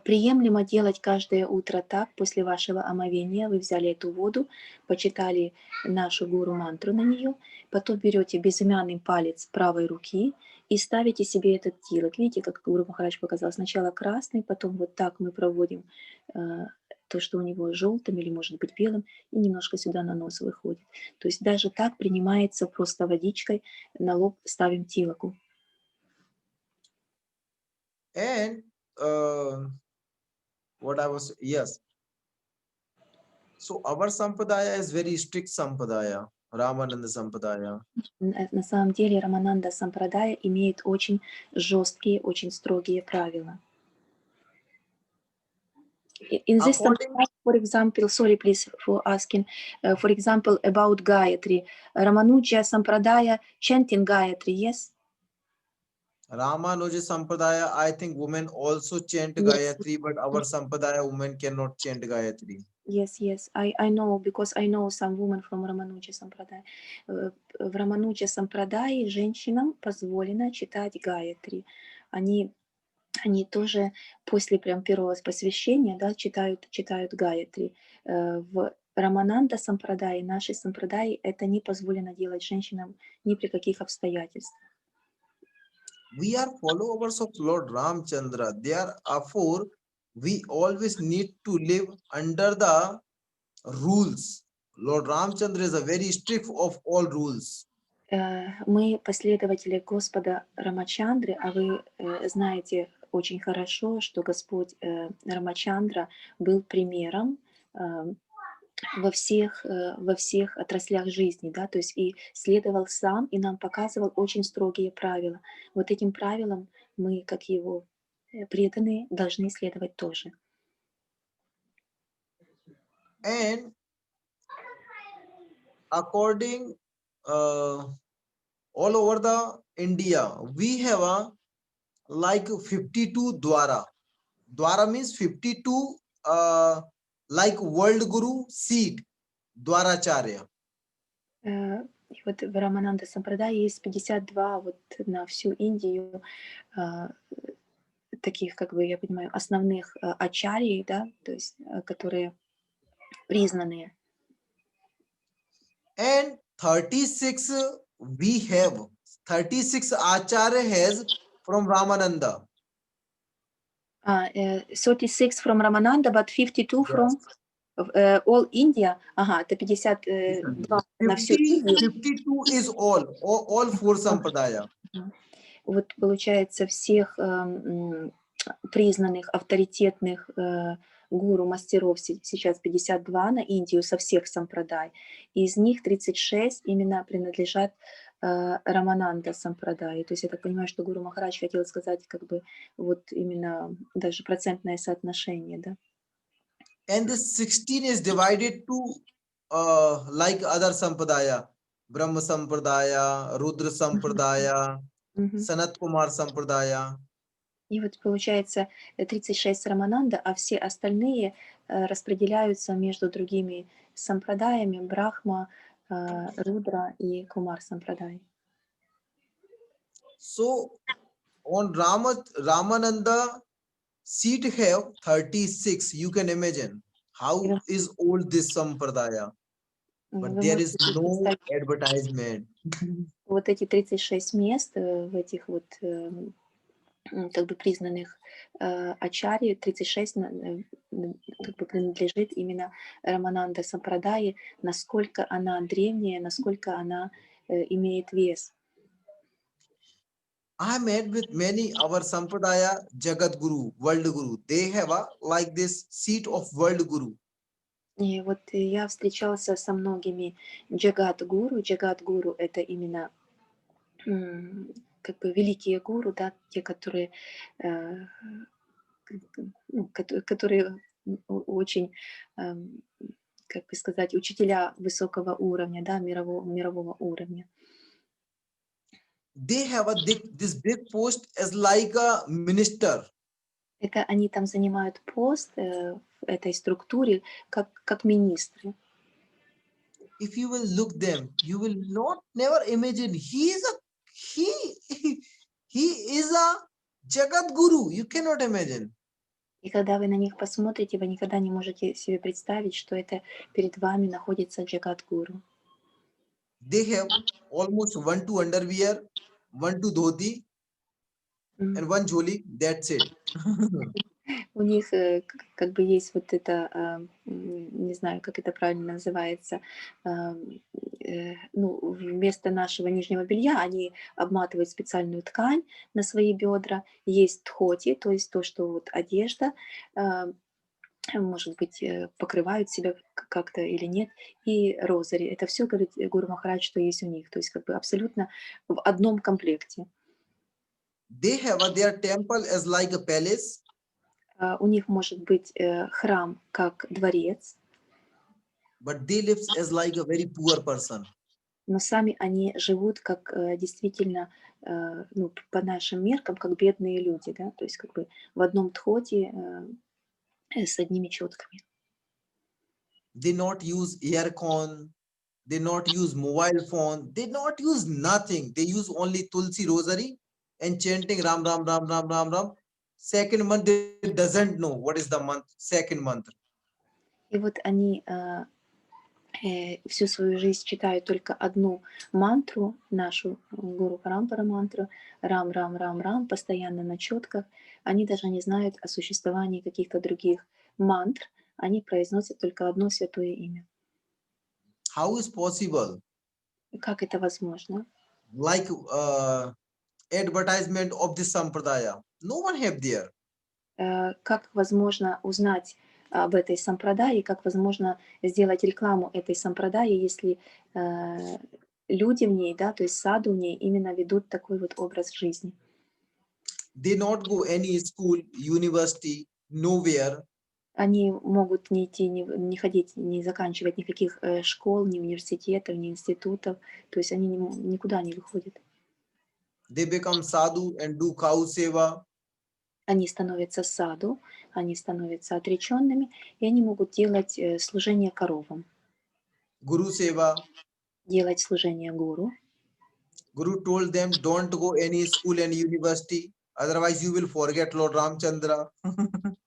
Приемлемо делать каждое утро так, после вашего омовения вы взяли эту воду, почитали нашу гуру мантру на нее, потом берете безымянный палец правой руки и ставите себе этот тилок. Видите, как Гуру Махарадж показал, сначала красный, потом вот так мы проводим то, что у него желтым или может быть белым, и немножко сюда на нос выходит. То есть даже так принимается просто водичкой, на лоб ставим тилоку. And what I was, yes. So our Sampradaya is very strict Sampradaya, Ramananda Sampradaya. На самом деле Рамананда Сампрадая имеет очень жесткие, очень строгие правила. In this Sampradaya, for example, sorry please for asking, for example, about Gayatri, Ramanuja Sampradaya chanting Gayatri, yes? Ramanuja Sampradaya, I think women also chant Yes. Gayatri, but our Sampradaya women cannot chant Gayatri. Yes, I know, because I know some women from Ramanuja Sampradaya. В Рамануджа Сампрадае женщинам позволено читать Гayatri. Они тоже после прям первого посвящения, да, читают Гayatri. В Рамананда Сампрадае, нашей Сампрадае, это не позволено делать женщинам ни при каких обстоятельствах. We are followers of Lord Ramchandra. Therefore, we always need to live under the rules. Lord Ramchandra is a very strict of all rules. Мы последователи Господа Рамачандры, а вы знаете очень хорошо, что Господь Рамачандра был примером во всех отраслях жизни, да, то есть и следовал сам, и нам показывал очень строгие правила. Вот этим правилам мы, как его преданные, должны следовать тоже. And according all over the India, we have a like 52 Dwara. Dwara means 52 like world guru seat, Dwaracharya. И вот в Рамананда Сампрадае есть 52 вот на всю Индию таких, как бы, я понимаю, основных ачарьи, да, то есть которые признанные. And 36 we have 36 Acharya has from Ramananda. 36 from Ramananda, but 52 from all India. Ага, это 52 на всю Индию. 52 is all four Sampradaya. Вот получается всех признанных, авторитетных гуру мастеров сейчас 52 на Индию со всех сампрадай, и из них 36 именно принадлежат Рамананда сампрадай. То есть я так понимаю, что Гуру Махарадж хотел сказать как бы вот именно даже процентное соотношение, да? And this 16 is divided to like other sampradaya, Brahma Sampradaya, Rudra Sampradaya, Мгм. Sanat Kumar Sampradaya. И вот получается 36 Рамананда, а все остальные распределяются между другими сампрадаями Брахма, Рудра и Кумар сампрадай. So on Ramananda seat have 36. You can imagine how is old this sampradaya, but Вы there is можете себе no представить, advertisement. вот эти 36 мест в этих вот как бы признанных ачарьи, 36 как бы принадлежит именно Рамананда Сампрадае, насколько она древняя, насколько она имеет вес. I met with many our sampradaya Jagat Guru, World Guru. They have a like this seat of World Guru. И вот я встречался со многими джагат-гуру. Джагат-гуру — это именно как бы великие гуру, да, те, которые, ну, которые очень, как бы сказать, учителя высокого уровня, да, мирового уровня. They have this big post as like a minister. Это они там занимают пост в этой структуре как министры. If you will look them, you will not never imagine he is a Jagat Guru. You cannot imagine. И когда вы на них посмотрите, вы никогда не можете себе представить, что это перед вами находится Джагат-гуру. They have almost 1 2 underwear, 1 2 dhoti, and 1 jholi. That's it. У них как бы есть вот это, не знаю, как это правильно называется, ну, вместо нашего нижнего белья они обматывают специальную ткань на свои бедра. Есть тхоти, то есть то, что вот одежда, может быть, покрывают себя как-то или нет, и розари. Это все, говорит Гуру Махарадж, что есть у них. То есть как бы абсолютно в одном комплекте. They have their temple as like a palace, У них может быть храм как дворец, but they live as like a very poor person. но сами они живут как действительно, ну, по нашим меркам, как бедные люди, да, то есть как бы в одном тхоте с одними четками. They not use aircon, they not use mobile phone, they not use nothing. They use only Tulsi rosary and chanting Ram Ram Ram Ram Ram Ram. Second month they doesn't know what is the month, second month. И вот они всю свою жизнь читают только одну мантру, нашу Гуру Парампара мантру, Рам, Рам, Рам, Рам, постоянно на четках. Они даже не знают о существовании каких-то других мантр, они произносят только одно святое имя. How is possible? Как это возможно? Like advertisement of this sampradaya. No one have there. Как возможно узнать об этой сампрадае, как возможно сделать рекламу этой сампрадае, если люди в ней, да, то есть саду в ней именно ведут такой вот образ жизни. They not go any school, university, nowhere. Они могут не идти, не ходить, не заканчивать никаких школ, ни университетов, ни институтов, то есть они никуда не выходят. They become sadhu and do cow seva. Они становятся саду, они становятся отреченными, и они могут делать служение коровам, Guru seva. делать служение гуру. Guru told them, don't go any school and university, otherwise you will forget Lord Ramchandra.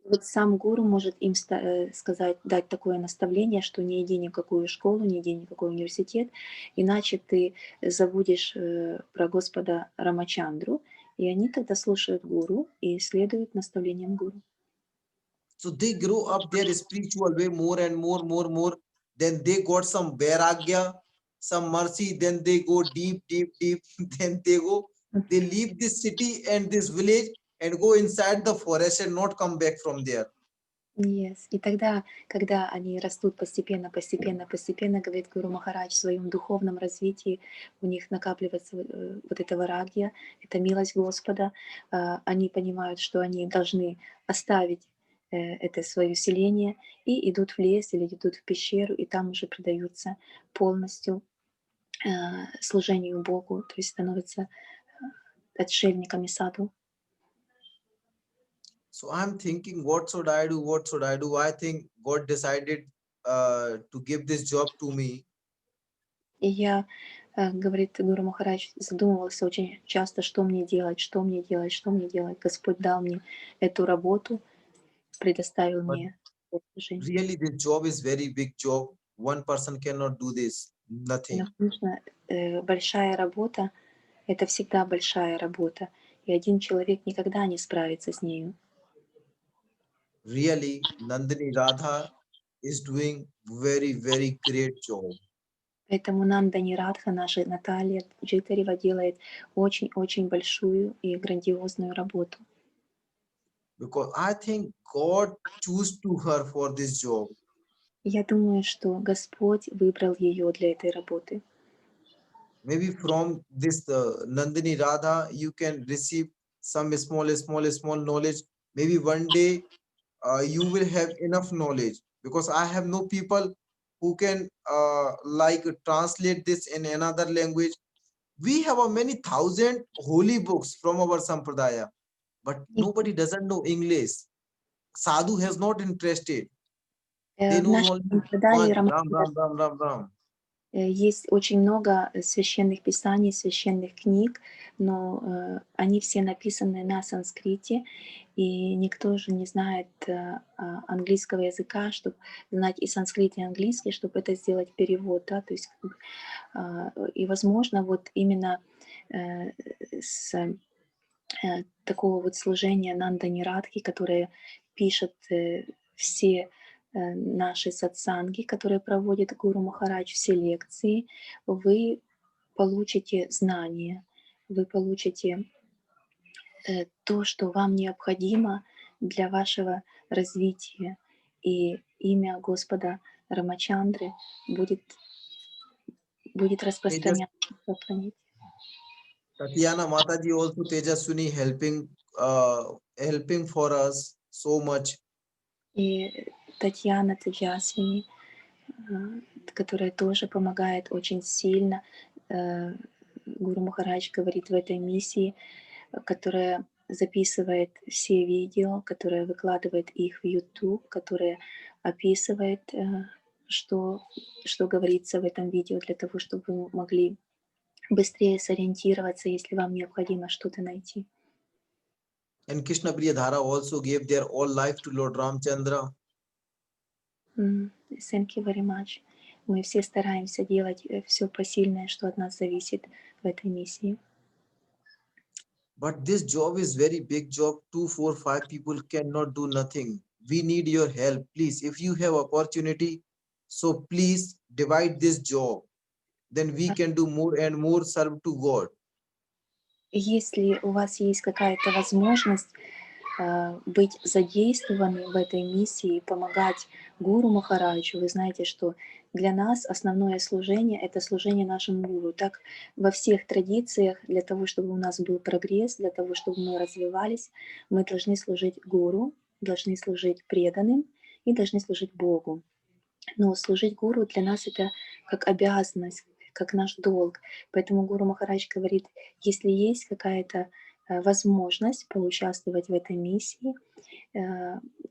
Вот сам гуру может им сказать, дать такое наставление, что не иди ни в какую школу, не иди ни в какой университет, иначе ты забудешь про Господа Рамачандру, и они тогда слушают гуру и следуют наставлениям гуру. So they grow up their spiritual way more and more. Then they got some vairagya, some mercy. Then they go deep. Then they leave this city and this village and go inside the forest and not come back from there. Yes. И тогда, когда они растут постепенно, постепенно, постепенно, говорит Гуру Махарадж, в своем духовном развитии, у них накапливается вот эта варагья, это милость Господа, они понимают, что они должны оставить это свое селение и идут в лес или идут в пещеру, и там уже предаются полностью служению Богу, то есть становятся отшельниками саду. So I'm thinking, what should I do? What should I do? I think God decided to give this job to me. И я, говорит Гуру Махарадж, задумывался очень часто, что мне делать, что мне делать, что мне делать. Господь дал мне эту работу, предоставил But мне это служение. really, this job is very big job. One person cannot do this. Но, Nothing. конечно, большая работа — это всегда большая работа, и один человек никогда не справится с нею. Really, Nandini Radha is doing very great job. Поэтому Нанда Нирадха, наша Наталья Джитарева, делает очень-очень большую и грандиозную работу. Because I think God chose to her for this job. Я думаю, что Господь выбрал ее для этой работы. Maybe from this Nandini Radha, you can receive some small knowledge. Maybe one day you will have enough knowledge, because I have no people who can like translate this in another language. We have a many thousand holy books from our sampradaya, but И nobody doesn't know English. Sadhu has not interested. They в knows нашем only Сампрадаи one Рамана Ram Ram Ram Ram Ram. Есть очень много священных писаний, священных книг, но они все написаны на санскрите, и никто же не знает английского языка, чтобы знать и санскрит, и английский, чтобы это сделать перевод, да, то есть и возможно вот именно с такого вот служения Нанда Нирадхи, которое пишет все наши сатсанги, которые проводит Гуру Махарадж, все лекции, вы получите знания, вы получите то, что вам необходимо для вашего развития. И имя Господа Рамачандры будет Tejas, распространяться по планете. Tatiana Mataji also Tejaswini helping for us so much. И Татьяна Таджасвини, которая тоже помогает очень сильно. Гуру Махарадж говорит в этой миссии, которая записывает все видео, которая выкладывает их в YouTube, которая описывает, что говорится в этом видео, для того, чтобы вы могли быстрее сориентироваться, если вам необходимо что-то найти. And Krishna Priya Dhara also gave their all life to Lord Ramchandra. Thank you very much. Мы все стараемся делать все посильное, что от нас зависит в этой миссии. But this job is very big job. 2, 4, 5 people cannot do nothing. We need your help, please. If you have opportunity, so please divide this job. Then we can do more and more serve to God. Если у вас есть какая-то возможность быть задействованным в этой миссии, помогать Гуру Махараджу, вы знаете, что для нас основное служение — это служение нашему Гуру. Так во всех традициях, для того, чтобы у нас был прогресс, для того, чтобы мы развивались, мы должны служить Гуру, должны служить преданным и должны служить Богу. Но служить Гуру для нас — это как обязанность, как наш долг. Поэтому Гуру Махарадж говорит, если есть какая-то возможность поучаствовать в этой миссии,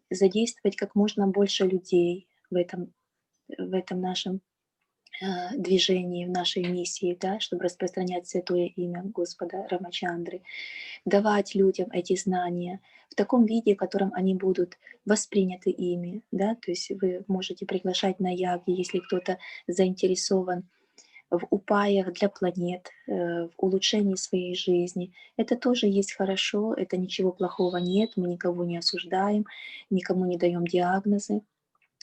задействовать как можно больше людей в этом нашем движении, в нашей миссии, да, чтобы распространять святое имя Господа Рамачандры, давать людям эти знания в таком виде, в котором они будут восприняты ими, да, то есть вы можете приглашать на яги, если кто-то заинтересован в упаях для планет, в улучшении своей жизни. Это тоже есть хорошо, это ничего плохого нет, мы никого не осуждаем, никому не даем диагнозы.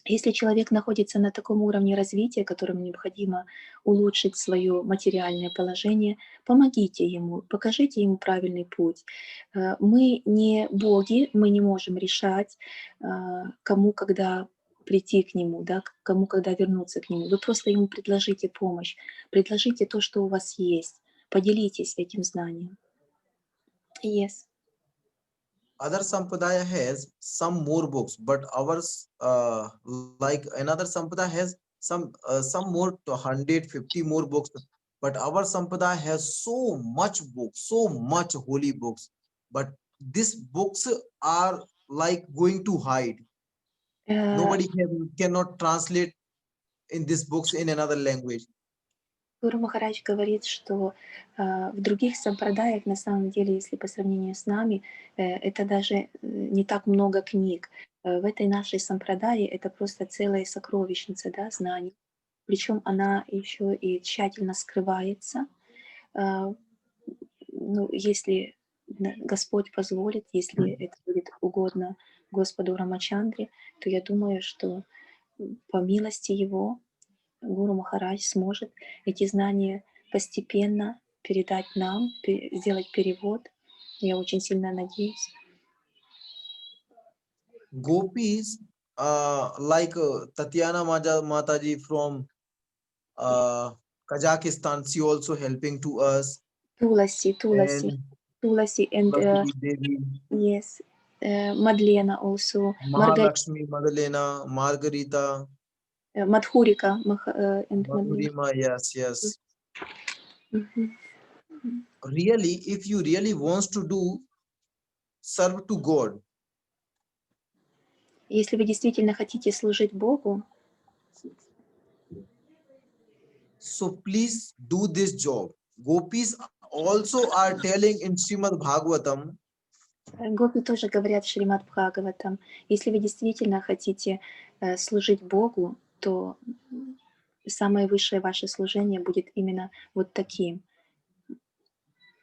Если человек находится на таком уровне развития, которому необходимо улучшить свое материальное положение, помогите ему, покажите ему правильный путь. Мы не боги, мы не можем решать, кому когда прийти к нему, да, кому когда вернуться к нему. Вы просто ему предложите помощь, предложите то, что у вас есть, поделитесь этим знанием. Yes. Other sampradaya has some more books, but ours, like another sampradaya has some more to 150 more books, but our sampradaya has so much books, so much holy books, but these books are like going to hide. Э, Cannot translate in these books in another language. Гуру Махарадж говорит, что в других сампрадаях, на самом деле, если по сравнению с нами, это даже не так много книг. В этой нашей сампрадае это просто целая сокровищница, да, знаний. Причем она еще и тщательно скрывается. А, ну, если Господь позволит, если это будет угодно Господу Рамачандре, то я думаю, что по милости Его Гуру Махарадж сможет эти знания постепенно передать нам, сделать перевод. Я очень сильно надеюсь. Gopis, like Tatiana Mataji from Kazakhstan, she also helping to us, Туласи, Туласи, and Туласи, and Tulasi Devi, yes, Мадлена also, Mahalakshmi, Madalena, Margarita, Мадхурика, and Мадлена. Madhurima. Yes, yes. Мгм. Really, if you really wants to do serve to God, Если вы действительно хотите служить Богу, so please do this job. Gopis also are telling in Srimad Bhagavatam, Гопи тоже говорят в Шримад Бхагаватам, если вы действительно хотите служить Богу, то самое высшее ваше служение будет именно вот таким.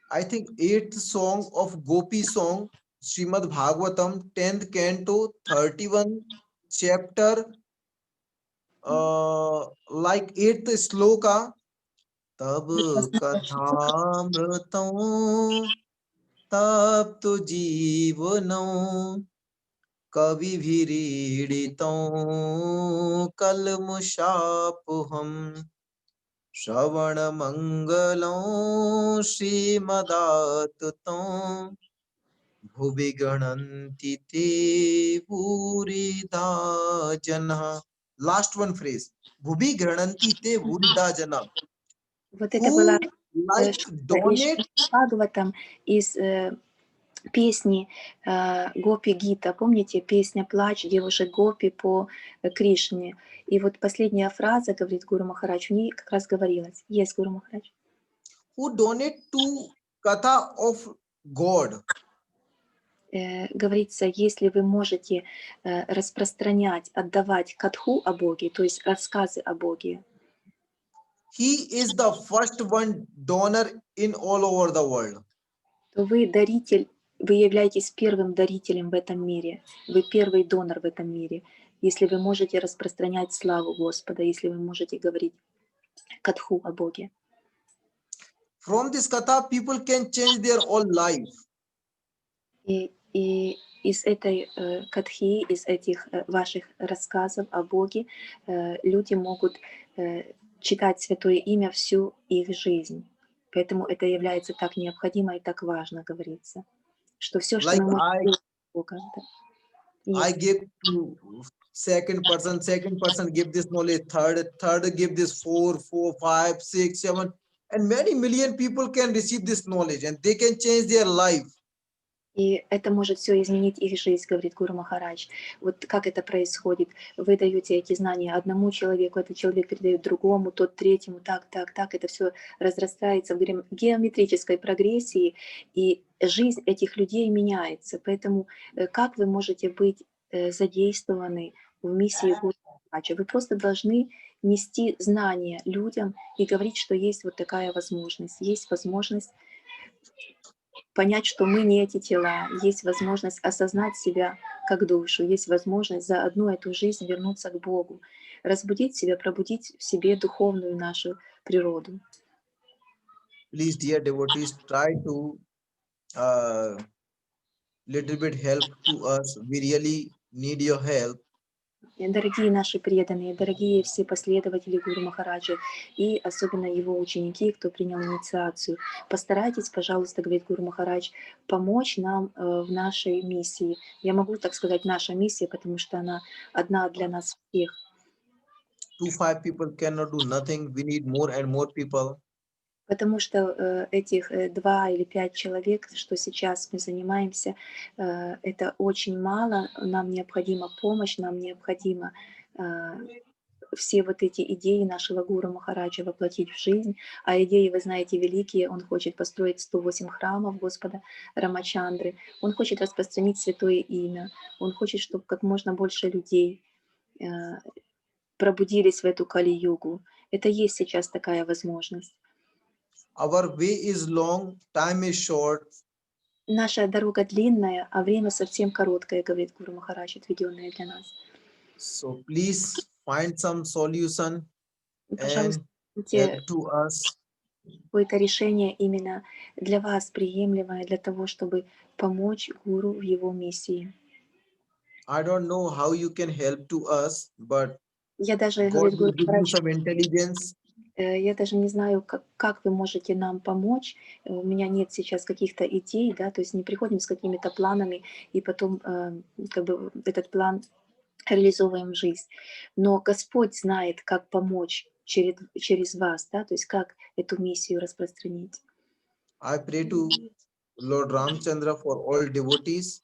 I think 8th song of Gopi song, Srimad Bhagavatam, 10th canto, 31 chapter, like 8th sloka, Tab kathamritam तब तो जीवनों कवि भीड़ितों कलमुषाप हम श्रवण मंगलों श्रीमदातुतों भुवि गणन्ति ते भूरिदा जना. Last one phrase. Bhubi grananti te bhurida jana. Вот это была Who like шутка из donate. Шримад Бхагаватам, из песни Гопи Гита. Помните, песня «Плач девушек Гопи» по Кришне? И вот последняя фраза, говорит Гуру Махарадж, в ней как раз говорилось. Есть Гуру Махарадж. Who donate to Katha of God. Говорится, если вы можете распространять, отдавать катху о Боге, то есть рассказы о Боге, He is the first one donor in all over the world. то вы даритель, вы являетесь первым дарителем в этом мире, вы первый донор в этом мире, если вы можете распространять славу Господа, если вы можете говорить катху о Боге. From this katha, people can change their whole life. И из этой катхи, из этих ваших рассказов о Боге люди могут читать Святое Имя всю их жизнь. Поэтому это является так необходимо и так важно, говорится. Что все, что Like мы можем делать для Бога. I give to second person give this knowledge, third give this 4, 5, 6, 7, and many million people can receive this knowledge and they can change their life. И это может все изменить их жизнь, говорит Гуру Махарадж. Вот как это происходит? Вы даете эти знания одному человеку, этот человек передает другому, тот третьему, так. Это все разрастается в геометрической прогрессии, и жизнь этих людей меняется. Поэтому как вы можете быть задействованы в миссии Гуру Махараджа? Вы просто должны нести знания людям и говорить, что есть вот такая возможность. Есть возможность понять, что мы не эти тела, есть возможность осознать себя как душу, есть возможность за одну эту жизнь вернуться к Богу, разбудить себя, пробудить в себе духовную нашу природу. Please, dear devotees, try to little bit help to us. We really need your help. И, дорогие наши преданные, дорогие все последователи Гуру Махараджа и особенно его ученики, кто принял инициацию, постарайтесь, пожалуйста, говорит Гуру Махарадж, помочь нам в нашей миссии. Я могу так сказать наша миссия, потому что она одна для нас всех. 2-5 people cannot do nothing. We need more and more people. Потому что этих 2 или 5 человек, что сейчас мы занимаемся, это очень мало. Нам необходима помощь, нам необходимо все вот эти идеи нашего Гуру Махараджа воплотить в жизнь. А идеи, вы знаете, великие. Он хочет построить 108 храмов Господа Рамачандры. Он хочет распространить святое имя. Он хочет, чтобы как можно больше людей пробудились в эту Кали-югу. Это есть сейчас такая возможность. Our way is long, time is short. Наша дорога длинная, а время совсем короткое, говорит Гуру Махарадж, отведенное для нас. So please find some solution Пожалуйста, and найдите help to us. какое-то решение именно для вас приемлемое, для того, чтобы помочь гуру в его миссии. I don't know how you can help to us, but Я даже, God говорит will Гуру give you Махарадж, some intelligence. я даже не знаю, как вы можете нам помочь. У меня нет сейчас каких-то идей, да, то есть не приходим с какими-то планами и потом как бы этот план реализовываем в жизнь. Но Господь знает, как помочь через вас, да, то есть как эту миссию распространить. I pray to Lord Ramchandra for all devotees.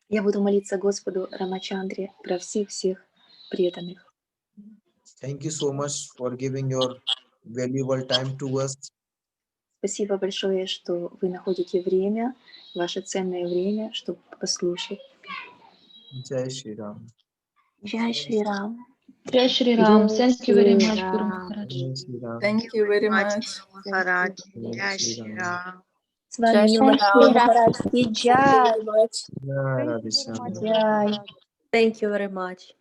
Я буду молиться Господу Рамачандре про всех преданных. Thank you so much for giving your valuable time to us. Спасибо большое, что вы находите время, ваше ценное время, чтобы послушать. Jai Shri Ram. Джай Шри Рам. Jai Shri Ram. Thank you very much, Guru Ram. Maharaj. Jai Shri Ram. Thank you very much, Maharaj. Jai Jai Shri Shri Ram. Ram. С вами Jai Нилма Shri Гуру Ram. Махарадж. Джай. Jai Radhe Shyam. Jai. Thank you very much.